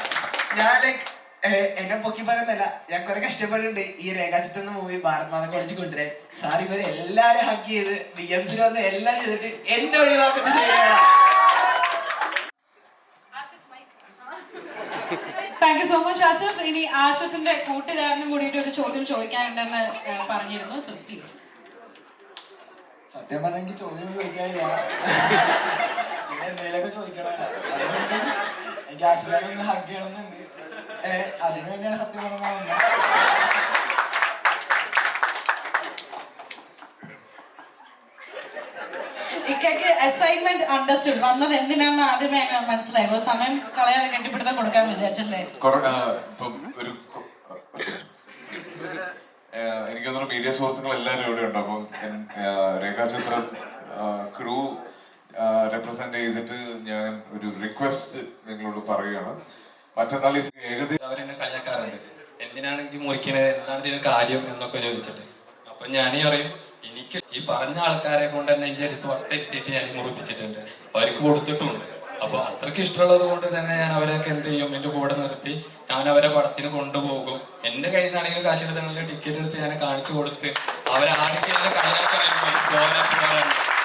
ഞാൻ ലൈക്ക് എന്നെ പൊക്കി പറയുന്നല്ല, ഞാൻ കുറെ കഷ്ടപ്പെട്ടിട്ടുണ്ട് ഈ രേഖാചിത്രം എന്ന മൂവി ഭാരത് മാതാ കോളേജ് കൊണ്ടുവരാൻ. സാർ ഇവരെ എല്ലാരും ഹഗ് ചെയ്ത് DMസിൽ വന്ന് എല്ലാം ചെയ്തിട്ട് എന്നെ ഒഴിവാക്കുന്നത് ശരിയാണ്. Thank you so much Asif. ഇനി ആസിഫിന്റെ കൂട്ടുകാരനും കൂടിയിട്ട് ഒരു ചോദ്യം ചോദിക്കാനുണ്ടെന്ന് പറഞ്ഞിരുന്നു. So please. സത്യം പറഞ്ഞാൽ എനിക്ക് ചോദ്യം ചോദിക്കാനില്ല, പിന്നെ എന്തെങ്കിലുമൊക്കെ ചോദിക്കണമല്ലോ. എനിക്ക് ആശുപത്രി ഹഗ് ചെയ്യണമെന്നുണ്ട്, അതിനു വേണ്ടിയാണ് സത്യം പറഞ്ഞത്. ഇക്കയ്ക്ക് അസൈൻമെന്റ് അണ്ടർസ്റ്റുഡ് വന്നത് എന്തിനാന്ന് ആദ്യമേ മനസ്സിലായിരുന്നു. സമയം കളയാതെ കെട്ടിപ്പിടുത്തം കൊടുക്കാൻ വിചാരിച്ചല്ലേ? ഇപ്പം ഒരു എനിക്ക് തോന്നുന്നു മീഡിയ സുഹൃത്തുക്കൾ എല്ലാവരും ഇവിടെ ഉണ്ട്. അപ്പം രേഖാചിത്ര ക്രൂ റെപ്രസെന്റ് ചെയ്തിട്ട് ഞാൻ ഒരു റിക്വസ്റ്റ് നിങ്ങളോട് പറയുകയാണ്. മറ്റന്നാൾ ഏകദേശം അവരെന്നെ കളിയാക്കാറുണ്ട്, എന്തിനാണ് എനിക്ക് മുറിക്കണത്, എന്താണ് ഇതിന് കാര്യം എന്നൊക്കെ ചോദിച്ചിട്ട്. അപ്പൊ ഞാനീ പറയും, എനിക്ക് ഈ പറഞ്ഞ ആൾക്കാരെ കൊണ്ട് തന്നെ എൻ്റെ അടുത്ത് വട്ടെത്തിയിട്ട് ഞാൻ മുറിപ്പിച്ചിട്ടുണ്ട്, അവർക്ക് കൊടുത്തിട്ടുമുണ്ട്. അപ്പൊ അത്രയ്ക്ക് ഇഷ്ടമുള്ളത് കൊണ്ട് തന്നെ ഞാൻ അവരൊക്കെ എന്ത് ചെയ്യും, എൻ്റെ കൂടെ നിർത്തി ഞാൻ അവരെ പടത്തിന് കൊണ്ടുപോകും. എൻ്റെ കയ്യിൽ നിന്നാണെങ്കിലും കാശിടത്തങ്ങളുടെ ടിക്കറ്റ് എടുത്ത് ഞാൻ കാണിച്ചു കൊടുത്ത് അവരാരൊക്കെ എന്നെ കളിയാക്കാനായിരുന്നു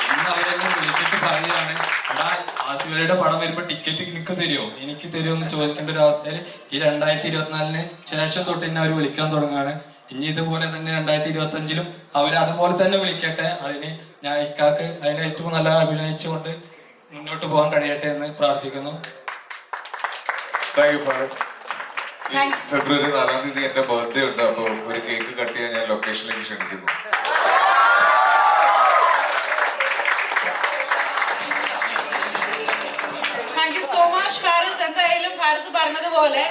ഇന്ന് അവരെല്ലാം വിളിച്ചിട്ട് പറയുകയാണ്, എടാ ആസിഫലിയുടെ പടം വരുമ്പോ ടിക്കറ്റ് നിനക്ക് തരുമോ, എനിക്ക് തരുമോ എന്ന് ചോദിക്കേണ്ട ഒരു അവസ്ഥയിൽ ഈ 2024 ശേഷം തൊട്ട് എന്നെ അവർ വിളിക്കാൻ തുടങ്ങുകയാണ്. ഇനി ഇതുപോലെ തന്നെ 2025 അവരെ അതുപോലെ തന്നെ വിളിക്കട്ടെ. അതിന് ഞാൻ ഇക്കാക്ക് അതിനെ ഏറ്റവും നല്ല അഭിനയിച്ചുകൊണ്ട് മുന്നോട്ട് പോകാൻ കഴിയട്ടെ എന്ന് പ്രാർത്ഥിക്കുന്നു. താങ്ക് യു ഫാറസ്. ഫെബ്രുവരി 4-ാം തീയതി എന്റെ ബർത്ത്ഡേ ഉണ്ട്. അപ്പൊ ഒരു കേക്ക് കട്ട് ചെയ്യാൻ ഞാൻ ലൊക്കേഷനിലേക്ക് ക്ഷണിക്കുന്നു. Thank you so much Faris. എന്തായാലും ഫാരിസ് പറഞ്ഞതുപോലെ